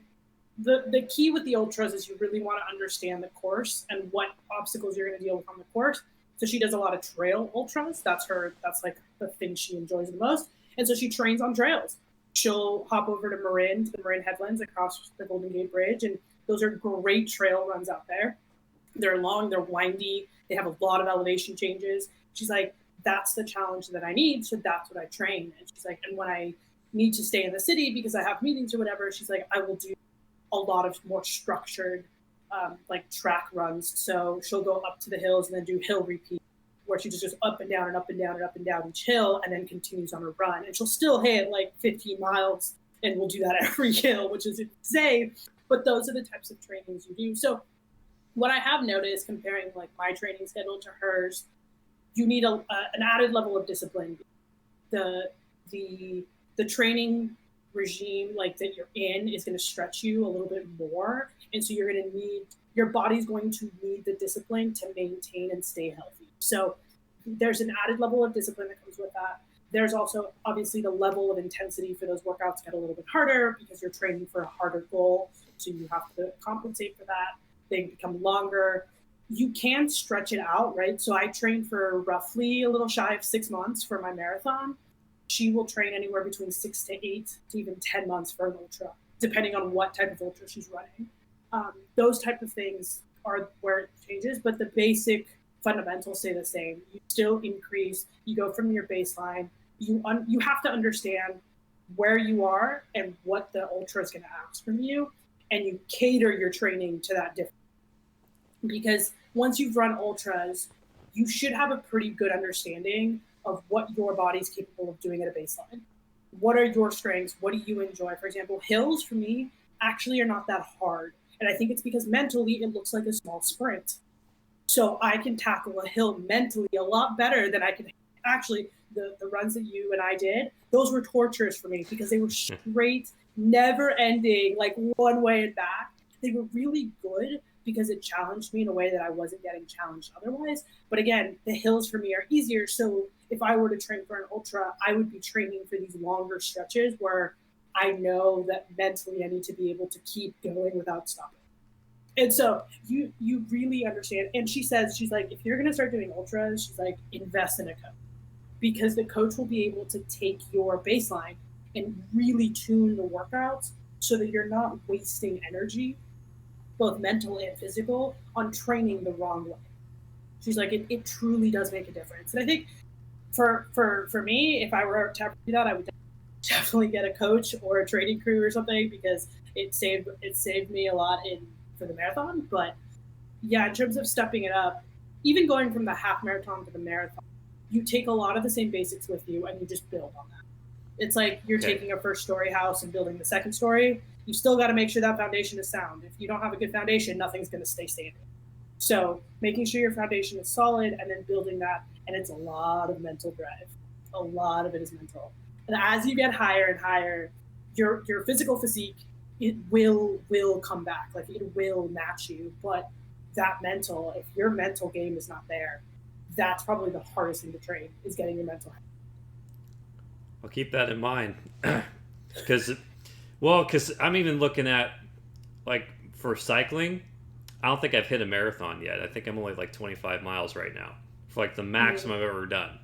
the key with the ultras is you really want to understand the course and what obstacles you're going to deal with on the course. So she does a lot of trail ultras. That's like the thing she enjoys the most. And so she trains on trails. She'll hop over to the Marin Headlands across the Golden Gate Bridge, and those are great trail runs out there. They're long, they're windy, they have a lot of elevation changes. She's like, that's the challenge that I need, so that's what I train. And she's like, and when I need to stay in the city because I have meetings or whatever, she's like, I will do a lot of more structured like track runs. So she'll go up to the hills and then do hill repeat, where she just goes up and down and up and down and up and down each hill, and then continues on her run. And she'll still hit like 15 miles, and we'll do that every hill, which is insane. But those are the types of trainings you do. So what I have noticed comparing like my training schedule to hers, you need an added level of discipline. The the the training regime like that you're in is going to stretch you a little bit more, and so you're going to need, your body's going to need the discipline to maintain and stay healthy. So there's an added level of discipline that comes with that. There's also obviously the level of intensity for those workouts get a little bit harder because you're training for a harder goal, so you have to compensate for that. They become longer. You can stretch it out, right? So I trained for roughly a little shy of 6 months for my marathon. She will train anywhere between 6 to 8 to even 10 months for an ultra, depending on what type of ultra she's running. Those type of things are where it changes, but the basic fundamentals stay the same. You still increase, you go from your baseline. You have to understand where you are and what the ultra is going to ask from you, and you cater your training to that difference. Because once you've run ultras, you should have a pretty good understanding of what your body's capable of doing at a baseline. What are your strengths? What do you enjoy? For example, hills for me actually are not that hard. And I think it's because mentally it looks like a small sprint. So I can tackle a hill mentally a lot better than I can actually. The runs that you and I did, those were tortures for me because they were straight, never ending, like one way and back. They were really good because it challenged me in a way that I wasn't getting challenged otherwise. But again, the hills for me are easier. So if I were to train for an ultra, I would be training for these longer stretches where I know that mentally I need to be able to keep going without stopping. And so you really understand. And she says, she's like, if you're going to start doing ultras, she's like, invest in a coach, because the coach will be able to take your baseline and really tune the workouts so that you're not wasting energy, both mental and physical, on training the wrong way. She's like, it truly does make a difference. And I think for me, if I were to ever do that, I would definitely get a coach or a training crew or something, because it saved me a lot in for the marathon. But yeah, in terms of stepping it up, even going from the half marathon to the marathon, you take a lot of the same basics with you and you just build on that. It's like you're Okay. taking a first story house and building the second story. You still got to make sure that foundation is sound. If you don't have a good foundation, nothing's going to stay standing. So making sure your foundation is solid and then building that, and it's a lot of mental drive. A lot of it is mental. And as you get higher and higher, your physical physique, it will come back. Like it will match you. But that mental, if your mental game is not there, that's probably the hardest thing to train, is getting your mental health. I'll keep that in mind. Because I'm even looking at, like, for cycling, I don't think I've hit a marathon yet. I think I'm only like 25 miles right now for like the maximum I've ever done.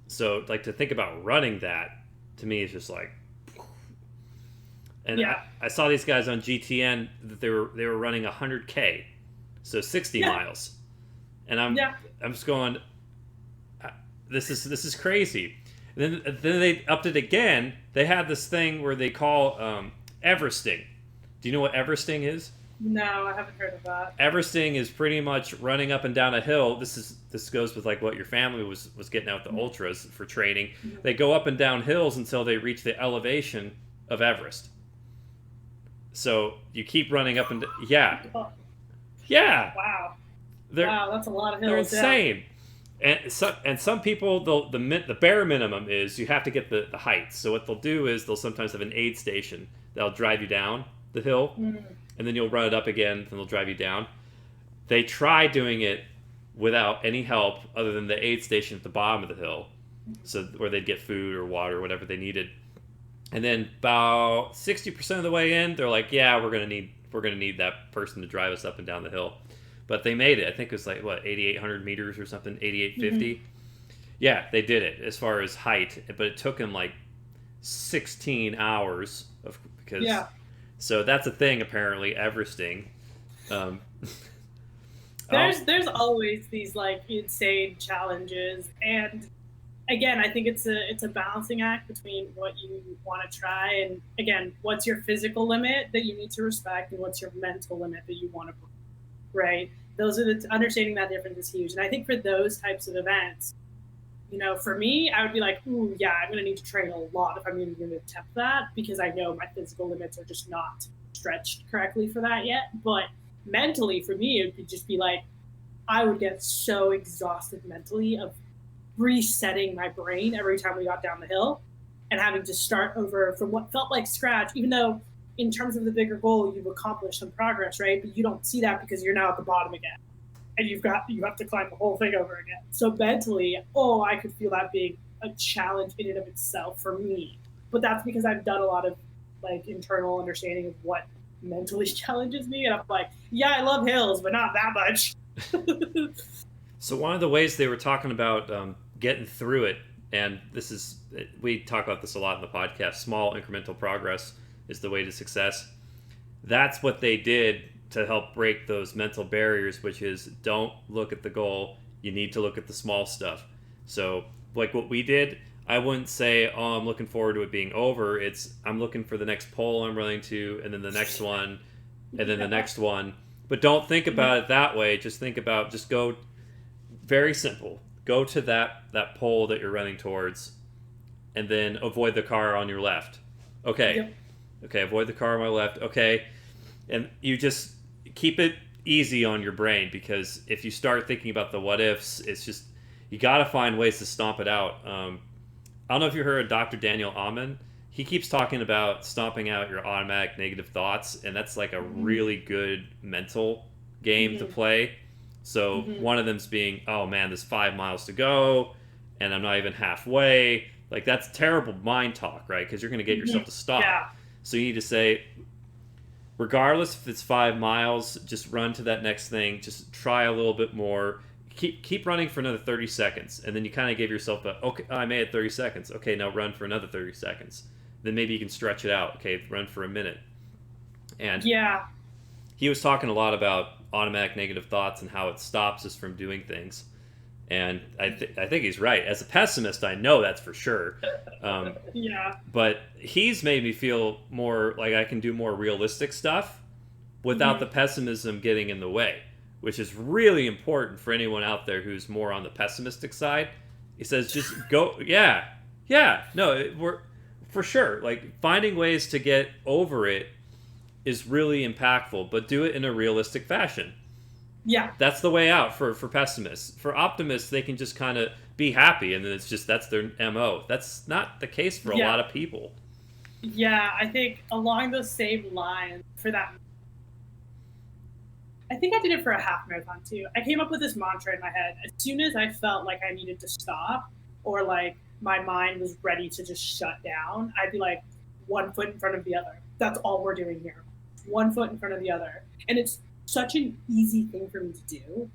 So like to think about running that, to me is just like, and Yeah. I saw these guys on GTN that they were running 100K, so 60 Yeah. miles, and I'm Yeah. I'm just going, this is crazy. And then they upped it again. They had this thing where they call Everesting. Do you know what Everesting is? No, I haven't heard of that. Everesting is pretty much running up and down a hill. This goes with like what your family was getting out the ultras for training. They go up and down hills until they reach the elevation of Everest. So you keep running up and yeah, Oh, yeah. wow. They're Wow, that's a lot of they're hills. Yeah. insane. And some people, the bare minimum is you have to get the heights. So what they'll do is they'll sometimes have an aid station that'll drive you down the hill, Mm. and then you'll run it up again, and they'll drive you down. They try doing it without any help other than the aid station at the bottom of the hill, so where they'd get food or water or whatever they needed. And then about 60% of the way in, they're like, "Yeah, we're gonna need that person to drive us up and down the hill." But they made it. I think it was like what 8,800 meters or something, 8,850. Mm-hmm. Yeah, they did it as far as height, but it took them like 16 hours because Yeah. so that's a thing apparently, Everesting. Um, um, There's always these like insane challenges, and again, I think it's a balancing act between what you want to try, and again, what's your physical limit that you need to respect, and what's your mental limit that you want to break, right? Those are the understanding that difference is huge, and I think for those types of events, for me, I would be like, ooh, yeah, I'm going to need to train a lot if I'm even going to attempt that, because I know my physical limits are just not stretched correctly for that yet. But mentally, for me, it would just be like, I would get so exhausted mentally of resetting my brain every time we got down the hill and having to start over from what felt like scratch, even though in terms of the bigger goal, you've accomplished some progress, right? But you don't see that because you're now at the bottom again, and you have to climb the whole thing over again. So mentally, I could feel that being a challenge in and of itself for me. But that's because I've done a lot of like internal understanding of what mentally challenges me, and I'm like, yeah, I love hills, but not that much. so one of the ways they were talking about getting through it, and we talk about this a lot in the podcast. Small incremental progress is the way to success. That's what they did to help break those mental barriers, which is don't look at the goal. You need to look at the small stuff. So, like what we did, I wouldn't say, "Oh, I'm looking forward to it being over." It's I'm looking for the next pole I'm running to, and then the next one, and then the next one. But don't think about it that way. Just go very simple. Go to that pole that you're running towards, and then avoid the car on your left. Okay. Yep. Okay, avoid the car on my left. Okay. And you just keep it easy on your brain, because if you start thinking about the what ifs, it's just you got to find ways to stomp it out. I don't know if you heard of Dr. Daniel Amen. He keeps talking about stomping out your automatic negative thoughts, and that's like a really good mental game to play. So one of them's being, oh man, there's 5 miles to go, and I'm not even halfway. Like that's terrible mind talk, right? Because you're going to get yourself to stop. Yeah. So you need to say, regardless if it's 5 miles, just run to that next thing. Just try a little bit more. Keep running for another 30 seconds, and then you kind of give yourself okay, I made it 30 seconds. Okay, now run for another 30 seconds, then maybe you can stretch it out. Okay, run for a minute. And Yeah. he was talking a lot about automatic negative thoughts and how it stops us from doing things. And I think he's right. As a pessimist, I know that's for sure. Yeah. But he's made me feel more like I can do more realistic stuff without the pessimism getting in the way, which is really important for anyone out there who's more on the pessimistic side. He says, just go, no, we're for sure. Like finding ways to get over it is really impactful, but do it in a realistic fashion. Yeah. That's the way out for pessimists. For optimists, they can just kind of be happy, and then it's just that's their MO. That's not the case for a lot of people. Yeah, I think along those same lines for that. I think I did it for a half marathon too. I came up with this mantra in my head. As soon as I felt like I needed to stop or like my mind was ready to just shut down, I'd be like, one foot in front of the other. That's all we're doing here. One foot in front of the other. And it's such an easy thing for me to do.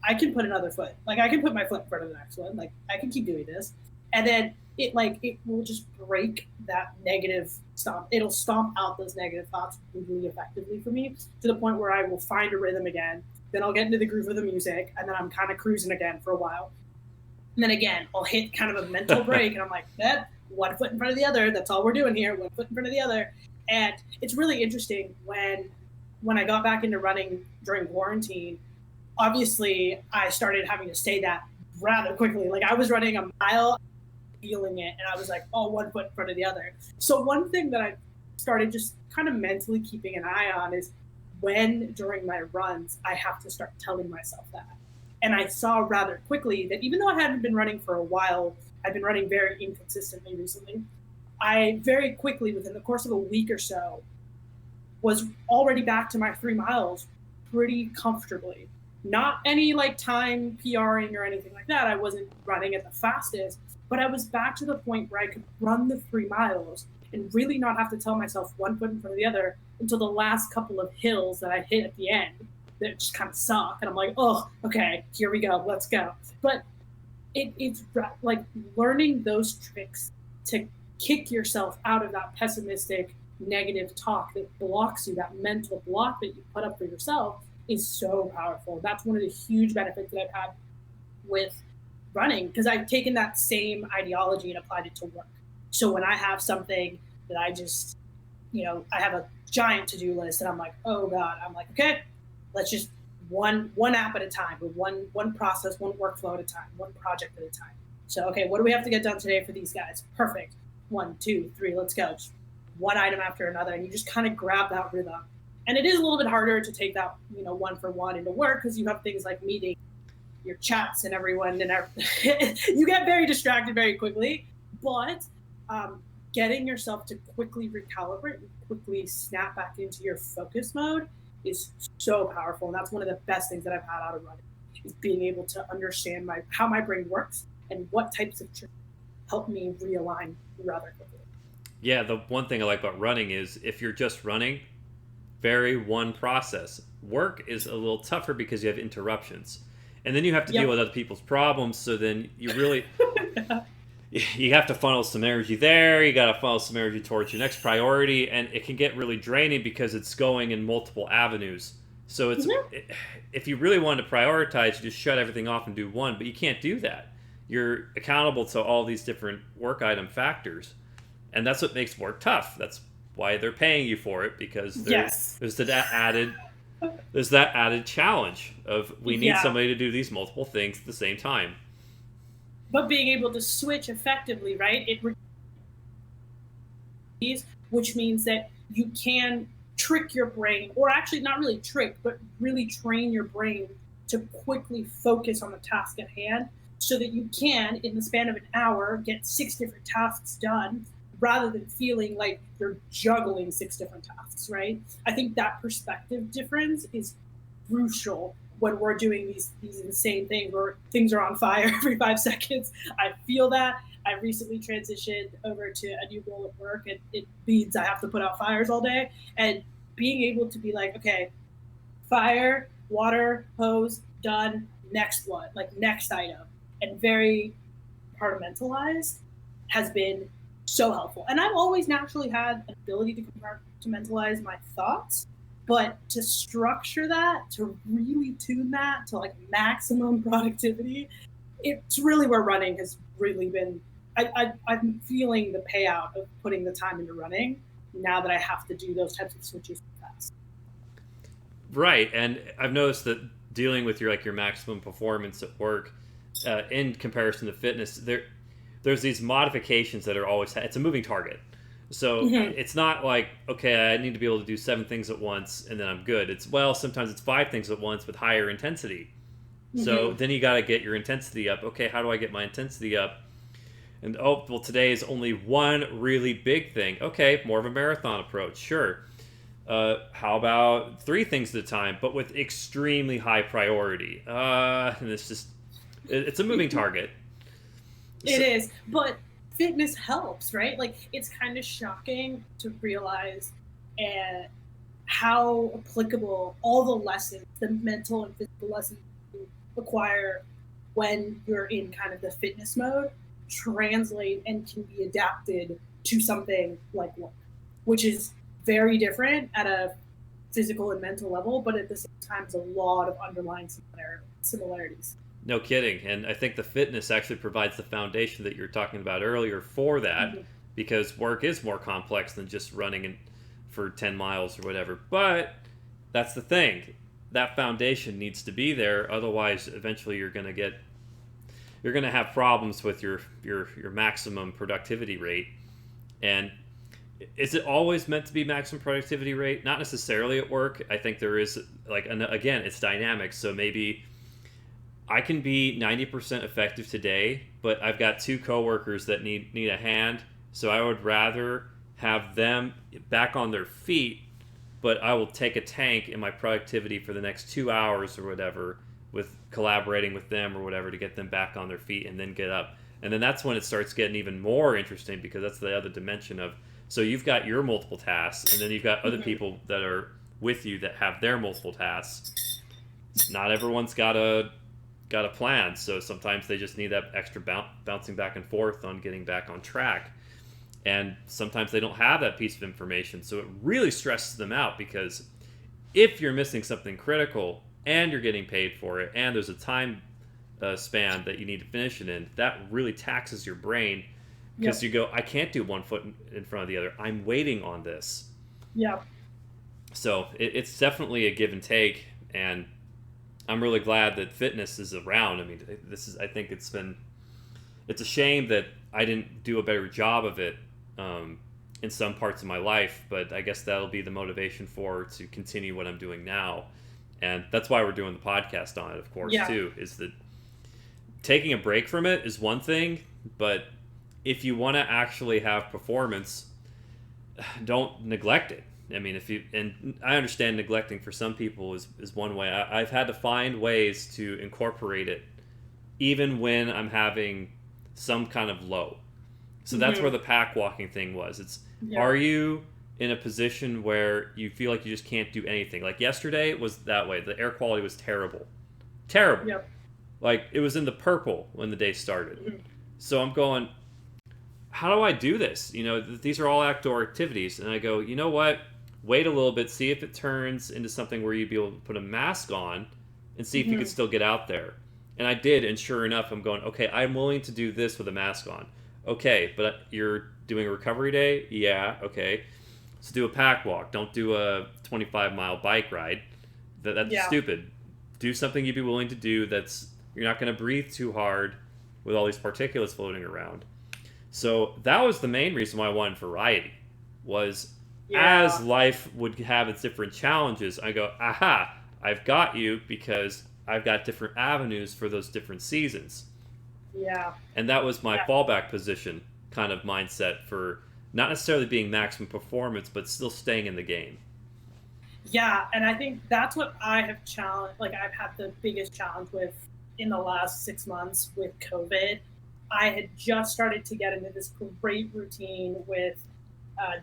I can put another foot. Like I can put my foot in front of the next one. Like I can keep doing this. And then it will just break that negative stomp. It'll stomp out those negative thoughts really effectively for me to the point where I will find a rhythm again. Then I'll get into the groove of the music, and then I'm kind of cruising again for a while. And then again, I'll hit kind of a mental break, and I'm like, that one foot in front of the other. That's all we're doing here. One foot in front of the other. And it's really interesting when I got back into running during quarantine. Obviously, I started having to say that rather quickly. Like I was running a mile, feeling it, and I was like, oh, one foot in front of the other. So one thing that I started just kind of mentally keeping an eye on is when during my runs I have to start telling myself that. And I saw rather quickly that even though I hadn't been running for a while, I've been running very inconsistently recently. I very quickly, within the course of a week or so, was already back to my 3 miles pretty comfortably. Not any like time PRing or anything like that. I wasn't running at the fastest, but I was back to the point where I could run the 3 miles and really not have to tell myself one foot in front of the other until the last couple of hills that I hit at the end that just kind of suck. And I'm like, oh, okay, here we go, let's go. But it's like learning those tricks to kick yourself out of that pessimistic, negative talk that blocks you, that mental block that you put up for yourself is so powerful. That's one of the huge benefits that I've had with running, because I've taken that same ideology and applied it to work. So when I have something that I just, I have a giant to-do list and I'm like, oh God, I'm like, okay, let's just one app at a time, or one process, one workflow at a time, one project at a time. So, okay, what do we have to get done today for these guys? Perfect. 1, 2, 3, let's go. Just one item after another, and you just kind of grab that rhythm. And it is a little bit harder to take that, one for one into work, because you have things like meetings, your chats, and everyone, and you get very distracted very quickly. But getting yourself to quickly recalibrate and quickly snap back into your focus mode is so powerful. And that's one of the best things that I've had out of running, is being able to understand how my brain works and what types of tricks help me realign rather quickly. Yeah, the one thing I like about running is if you're just running, very one process. Work is a little tougher because you have interruptions. And then you have to deal with other people's problems, so then you really you have to funnel some energy there, you got to funnel some energy towards your next priority, and it can get really draining because it's going in multiple avenues. So it's if you really want to prioritize, you just shut everything off and do one, but you can't do that. You're accountable to all these different work item factors, and that's what makes work tough. That's why they're paying you for it, because there's that added challenge of we need somebody to do these multiple things at the same time. But being able to switch effectively, right? Which means that you can trick your brain, or actually not really trick, but really train your brain to quickly focus on the task at hand, so that you can, in the span of an hour, get 6 different tasks done, rather than feeling like you're juggling 6 different tasks, right? I think that perspective difference is crucial when we're doing these insane things where things are on fire every 5 seconds. I feel that. I recently transitioned over to a new role at work, and it means I have to put out fires all day. And being able to be like, okay, fire, water, hose, done, next one, like next item, and very compartmentalized has been so helpful. And I've always naturally had an ability to compartmentalize my thoughts, but to structure that, to really tune that to like maximum productivity, it's really where running has really been. I'm feeling the payout of putting the time into running now that I have to do those types of switches fast. Right, and I've noticed that dealing with your maximum performance at work, in comparison to fitness, there's these modifications that are always it's a moving target. So Mm-hmm. it's not like, okay, I need to be able to do 7 things at once and then I'm good. It's, well, sometimes it's 5 things at once with higher intensity. So Mm-hmm. then you got to get your intensity up. Okay, how do I get my intensity up? And, oh, well, today is only one really big thing. Okay, more of a marathon approach. Sure. How about 3 things at a time, but with extremely high priority? And it's just, it's a moving target. It So, is, but fitness helps, right? Like it's kind of shocking to realize and how applicable all the lessons, the mental and physical lessons you acquire when you're in kind of the fitness mode, translate and can be adapted to something like work, which is very different at a physical and mental level, but at the same time, there's a lot of underlying similarities. no kidding. And I think the fitness actually provides the foundation that you were talking about earlier for that, Mm-hmm. because work is more complex than just running for 10 miles or whatever. But that's the thing. That foundation needs to be there. Otherwise, eventually you're going to have problems with your maximum productivity rate. And is it always meant to be maximum productivity rate? Not necessarily at work. I think there is, like, again, it's dynamic. So maybe I can be 90% effective today, but I've got 2 coworkers that need a hand. So I would rather have them back on their feet, but I will take a tank in my productivity for the next 2 hours or whatever, with collaborating with them or whatever, to get them back on their feet and then get up. And then that's when it starts getting even more interesting, because that's the other dimension of, so you've got your multiple tasks, and then you've got other Mm-hmm. people that are with you that have their multiple tasks. Not everyone's got a plan, so sometimes they just need that extra bouncing back and forth on getting back on track. And sometimes they don't have that piece of information, so it really stresses them out, because if you're missing something critical and you're getting paid for it, and there's a time span that you need to finish it in, that really taxes your brain, because Yep. you go, I can't do one foot in front of the other. I'm waiting on this. Yep. So it's definitely a give and take, and I'm really glad that fitness is around. I mean, I think it's a shame that I didn't do a better job of it, in some parts of my life, but I guess that'll be the motivation to continue what I'm doing now. And that's why we're doing the podcast on it, of course, Yeah. too, is that taking a break from it is one thing, but if you want to actually have performance, don't neglect it. I mean, and I understand neglecting for some people is one way. I've had to find ways to incorporate it even when I'm having some kind of low. So that's where Mm-hmm. the pack walking thing was. Yeah. Are you in a position where you feel like you just can't do anything? Like yesterday was that way. The air quality was terrible. Terrible. Yep. Like it was in the purple when the day started. Mm-hmm. So I'm going, how do I do this? These are all outdoor activities. And I go, you know what? Wait a little bit, see if it turns into something where you'd be able to put a mask on and see if you could Mm-hmm. still get out there. And I did, and sure enough, I'm going, okay, I'm willing to do this with a mask on. Okay, but you're doing a recovery day? Yeah, okay. So do a pack walk. Don't do a 25-mile bike ride. That's Yeah. stupid. Do something you'd be willing to do that's, you're not going to breathe too hard with all these particulates floating around. So that was the main reason why I wanted variety, was as Yeah. life would have its different challenges, I go, aha, I've got you, because I've got different avenues for those different seasons. Yeah. And that was my Yeah. fallback position kind of mindset for not necessarily being maximum performance, but still staying in the game. Yeah, and I think that's what I have challenged. Like I've had the biggest challenge with in the last 6 months with COVID. I had just started to get into this great routine with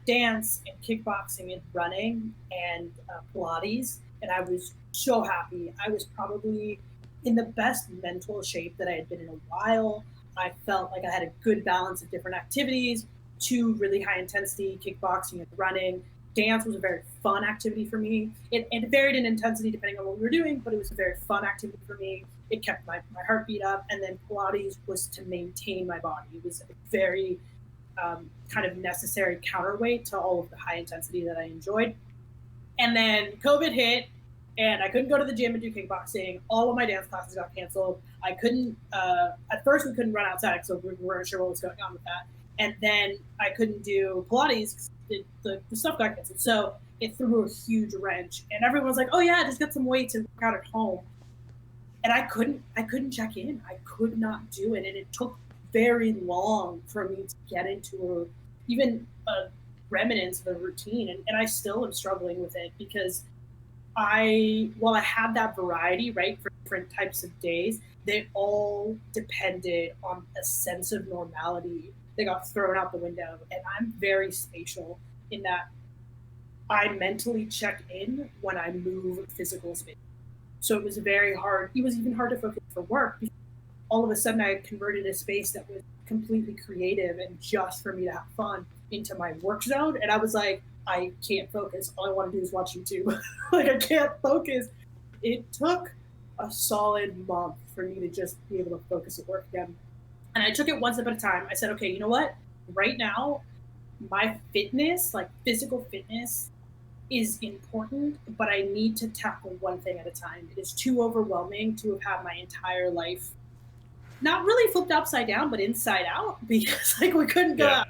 dance and kickboxing and running and Pilates, and I was so happy. I was probably in the best mental shape that I had been in a while. I felt like I had a good balance of different activities. two really high intensity, kickboxing and running. Dance was a very fun activity for me. It varied in intensity depending on what we were doing, but it was a very fun activity for me. It kept my heartbeat up. And then Pilates was to maintain my body. It was a very kind of necessary counterweight to all of the high intensity that I enjoyed. And then COVID hit, and I couldn't go to the gym and do kickboxing. All of my dance classes got canceled. I couldn't, at first we couldn't run outside, so we weren't sure what was going on with that. And then I couldn't do Pilates because the stuff got canceled. So it threw a huge wrench. And everyone was like, oh yeah, just get some weights and work out at home. And I couldn't check in. I could not do it. And it took very long for me to get into even a remnants of a routine. And I still am struggling with it because while I had that variety, right, for different types of days, they all depended on a sense of normality. They got thrown out the window. And I'm very spatial in that I mentally check in when I move physical space. So it was very hard. It was even hard to focus for work because all of a sudden I had converted a space that was completely creative and just for me to have fun into my work zone. And I was like, I can't focus. All I want to do is watch YouTube. Like I can't focus. It took a solid month for me to just be able to focus at work again. And I took it one step at a time. I said, okay, you know what? Right now, my fitness, like physical fitness, is important, but I need to tackle one thing at a time. It is too overwhelming to have had my entire life not really flipped upside down, but inside out because like we couldn't go out.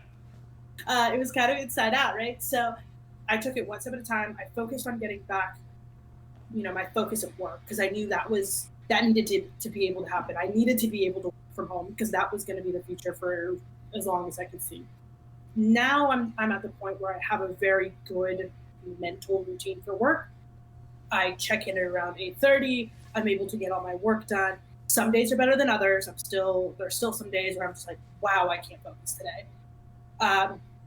It was kind of inside out, right? So I took it one step at a time. I focused on getting back, my focus at work because I knew that needed to be able to happen. I needed to be able to work from home because that was going to be the future for as long as I could see. Now I'm at the point where I have a very good mental routine for work. I check in at around 8:30. I'm able to get all my work done. Some days are better than others. There's still some days where I'm just like, wow, I can't focus today.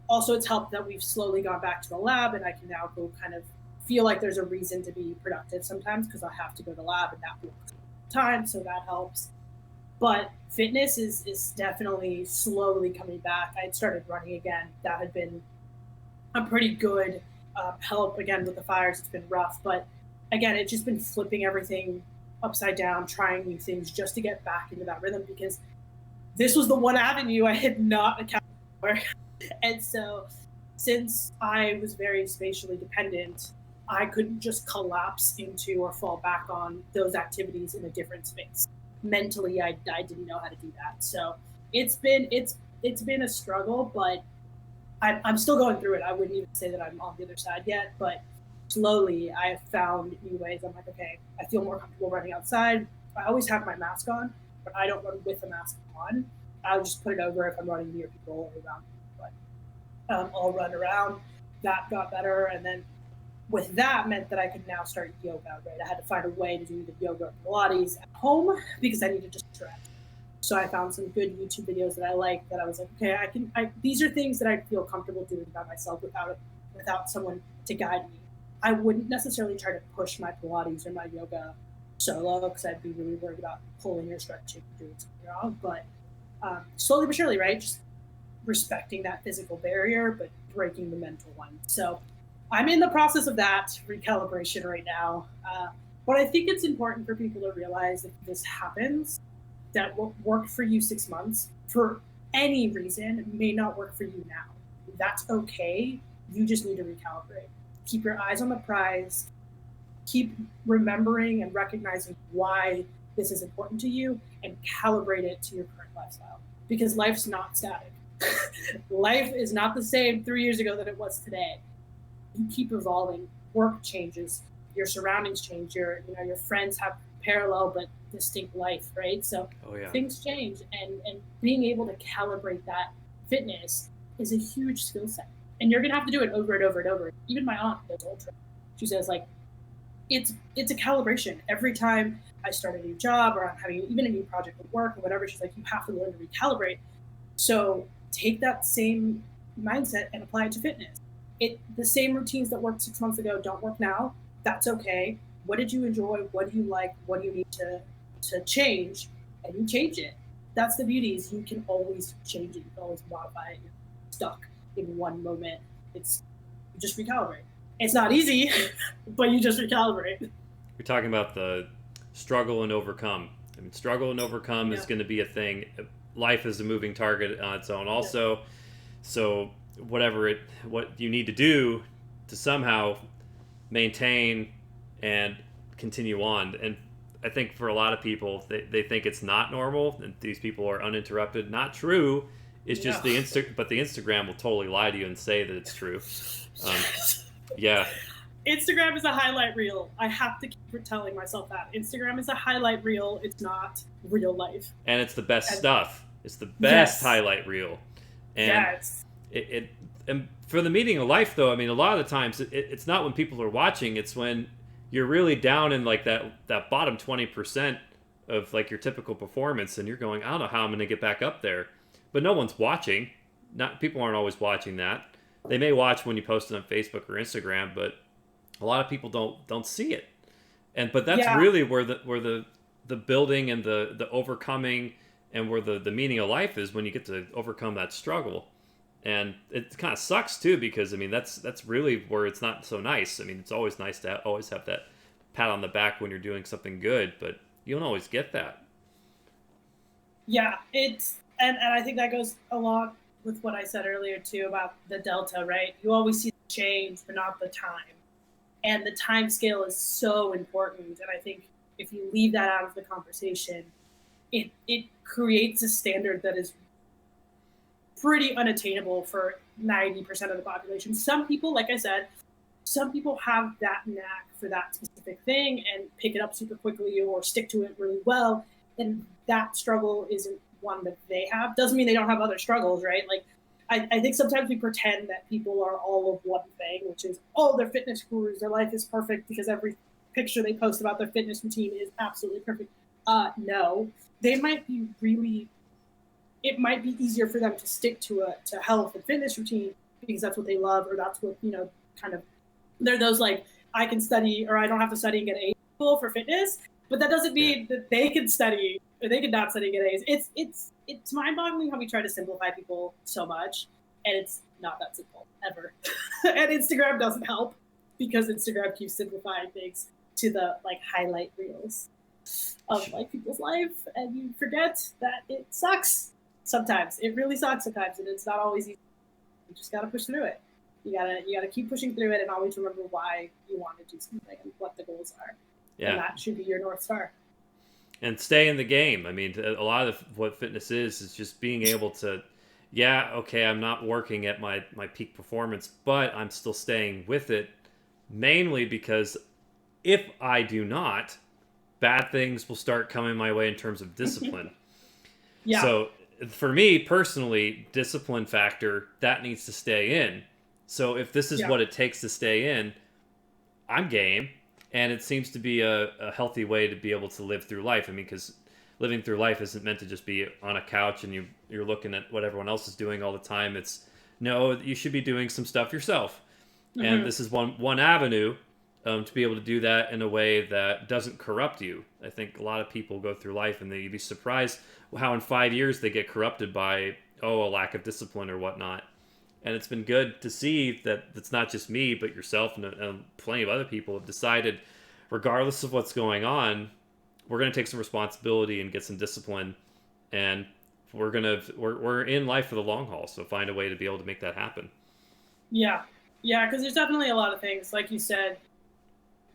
Also, it's helped that we've slowly gone back to the lab and I can now go kind of feel like there's a reason to be productive sometimes because I have to go to the lab and that blocks time, so that helps. But fitness is definitely slowly coming back. I had started running again. That had been a pretty good help. Again, with the fires, it's been rough. But again, it's just been flipping everything upside down, trying new things just to get back into that rhythm because this was the one avenue I had not accounted for. And so since I was very spatially dependent, I couldn't just collapse into or fall back on those activities in a different space. Mentally, I didn't know how to do that. So it's been a struggle, but I'm still going through it. I wouldn't even say that I'm on the other side yet, but slowly I have found new ways. I'm like, okay, I feel more comfortable running outside. I always have my mask on, but I don't run with the mask on. I'll just put it over if I'm running near people or around people. But I'll run around. That got better. And then with that meant that I could now start yoga, right? I had to find a way to do the yoga and Pilates at home because I needed to stretch. So I found some good YouTube videos that I like that I was like, okay, these are things that I feel comfortable doing by myself without someone to guide me. I wouldn't necessarily try to push my Pilates or my yoga solo because I'd be really worried about pulling or stretching or doing something wrong. But slowly but surely, right? Just respecting that physical barrier, but breaking the mental one. So I'm in the process of that recalibration right now. But I think it's important for people to realize if this happens, that what worked for you 6 months for any reason may not work for you now. That's okay. You just need to recalibrate. Keep your eyes on the prize. Keep remembering and recognizing why this is important to you and calibrate it to your current lifestyle. Because life's not static. Life is not the same 3 years ago that it was today. You keep evolving. Work changes. Your surroundings change. Your friends have parallel but distinct life, right? So things change, and being able to calibrate that fitness is a huge skill set. And you're gonna have to do it over and over and over. Even my aunt does ultra. She says like it's a calibration. Every time I start a new job or I'm having even a new project at work or whatever, she's like, you have to learn to recalibrate. So take that same mindset and apply it to fitness. The same routines that worked 6 months ago don't work now. That's okay. What did you enjoy? What do you like? What do you need to change? And you change it. That's the beauty, is you can always change it. You can always modify it. stuck in one moment. It's you just recalibrate. It's not easy, but you just recalibrate. You're talking about the struggle and overcome. I mean, struggle and overcome is going to be a thing. Life is a moving target on its own also. Yeah. So what you need to do to somehow maintain and continue on. And I think for a lot of people, they think it's not normal and these people are uninterrupted. Not true. It's just but the Instagram will totally lie to you and say that it's true. Yeah. Instagram is a highlight reel. I have to keep telling myself that. Instagram is a highlight reel. It's not real life. And it's the best stuff. It's the best highlight reel. And and for the meaning of life, though, I mean, a lot of the times it's not when people are watching. It's when you're really down in like that bottom 20% of like your typical performance, and you're going, I don't know how I'm going to get back up there. But no one's watching. People aren't always watching that. They may watch when you post it on Facebook or Instagram, but a lot of people don't see it. But that's really where the building and the overcoming and where the meaning of life is, when you get to overcome that struggle. And it kind of sucks too, because I mean that's really where it's not so nice. I mean, it's always nice to always have that pat on the back when you're doing something good, but you don't always get that. Yeah, and I think that goes along with what I said earlier too about the delta, right? You always see the change, but not the time. And the time scale is so important. And I think if you leave that out of the conversation, it creates a standard that is pretty unattainable for 90% of the population. Some people, like I said, some people have that knack for that specific thing and pick it up super quickly or stick to it really well. And that struggle isn't one that they have. Doesn't mean they don't have other struggles, right? Like, I think sometimes we pretend that people are all of one thing, which is, oh, they're fitness gurus, their life is perfect because every picture they post about their fitness routine is absolutely perfect. No, they might be it might be easier for them to stick to a health and fitness routine because that's what they love, or that's what, kind of, they're those like, I can study or I don't have to study and get A's for fitness, but that doesn't mean that they can study or they can not study and get A's. It's mind-boggling how we try to simplify people so much, and it's not that simple ever. And Instagram doesn't help because Instagram keeps simplifying things to the like highlight reels of like people's life, and you forget that it sucks sometimes. It really sucks sometimes, and it's not always easy. You just gotta push through it. You gotta keep pushing through it, and always remember why you want to do something and what the goals are. Yeah, and that should be your North Star. And stay in the game. I mean, a lot of what fitness is just being able to, I'm not working at my peak performance, but I'm still staying with it, mainly because if I do not, bad things will start coming my way in terms of discipline. Yeah. So for me personally, discipline factor, that needs to stay in. So if this is what it takes to stay in, I'm game. And it seems to be a healthy way to be able to live through life. I mean, because living through life isn't meant to just be on a couch and you're looking at what everyone else is doing all the time. It's, no, you should be doing some stuff yourself. Mm-hmm. And this is one avenue to be able to do that in a way that doesn't corrupt you. I think a lot of people go through life and you'd be surprised how in 5 years they get corrupted by, a lack of discipline or whatnot. And it's been good to see that it's not just me, but yourself and plenty of other people have decided, regardless of what's going on, we're going to take some responsibility and get some discipline. And we're in life for the long haul. So find a way to be able to make that happen. Yeah. Yeah. Because there's definitely a lot of things, like you said,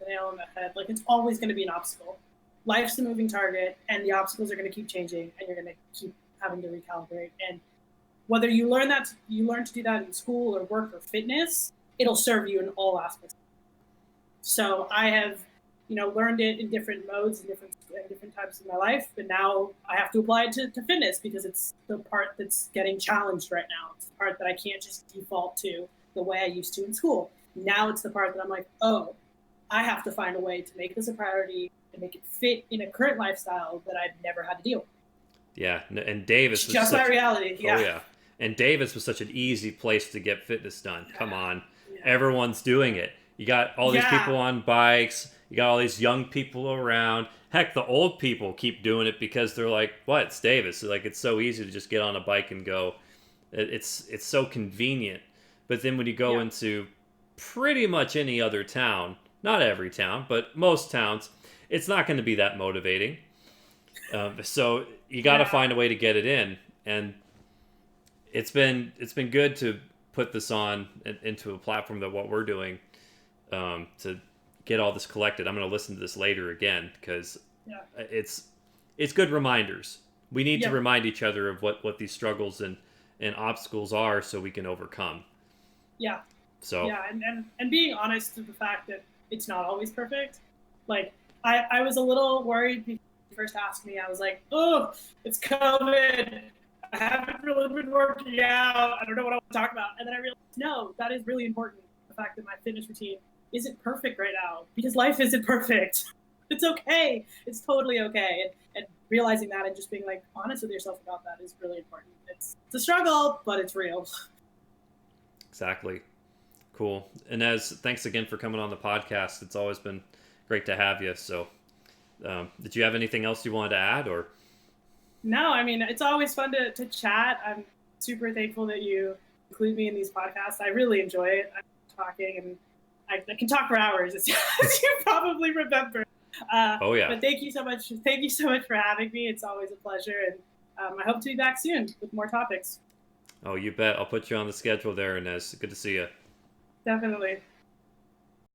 the nail on the head. Like, it's always going to be an obstacle. Life's a moving target, and the obstacles are going to keep changing, and you're going to keep having to recalibrate. And whether you learn to do that in school or work or fitness, it'll serve you in all aspects. So I have, learned it in different modes and different times in my life, but now I have to apply it to fitness because it's the part that's getting challenged right now. It's the part that I can't just default to the way I used to in school. Now it's the part that I'm like, I have to find a way to make this a priority and make it fit in a current lifestyle that I've never had to deal with. Yeah, and Davis was just my reality. Yeah. Oh yeah. And Davis was such an easy place to get fitness done. Come on. Yeah. Everyone's doing it. You got all these people on bikes. You got all these young people around. Heck, the old people keep doing it because they're like, what? It's Davis. So, like, it's so easy to just get on a bike and go. It's so convenient. But then when you go Yeah. into pretty much any other town, not every town, but most towns, it's not going to be that motivating. So you got to Yeah. find a way to get it in, and it's been good to put this on into a platform that what we're doing, to get all this collected. I'm going to listen to this later again because Yeah. it's good reminders. We need to Yep. remind each other of what these struggles and obstacles are so we can overcome. Yeah. So Yeah. And being honest to the fact that it's not always perfect. Like I was a little worried because you first asked me. I was like, oh, it's COVID. I haven't really been working out. I don't know what I want to talk about. And then I realized, no, that is really important. The fact that my fitness routine isn't perfect right now because life isn't perfect. It's okay. It's totally okay. And realizing that and just being like honest with yourself about that is really important. It's a struggle, but it's real. exactly. Cool. Inez, thanks again for coming on the podcast. It's always been great to have you. So, did you have anything else you wanted to add, or? No, I mean, it's always fun to chat. I'm super thankful that you include me in these podcasts. I really enjoy it. I'm talking and I can talk for hours, as you probably remember. Oh yeah. But thank you so much. Thank you so much for having me. It's always a pleasure. And I hope to be back soon with more topics. Oh, you bet. I'll put you on the schedule there, Inez. Good to see you. Definitely.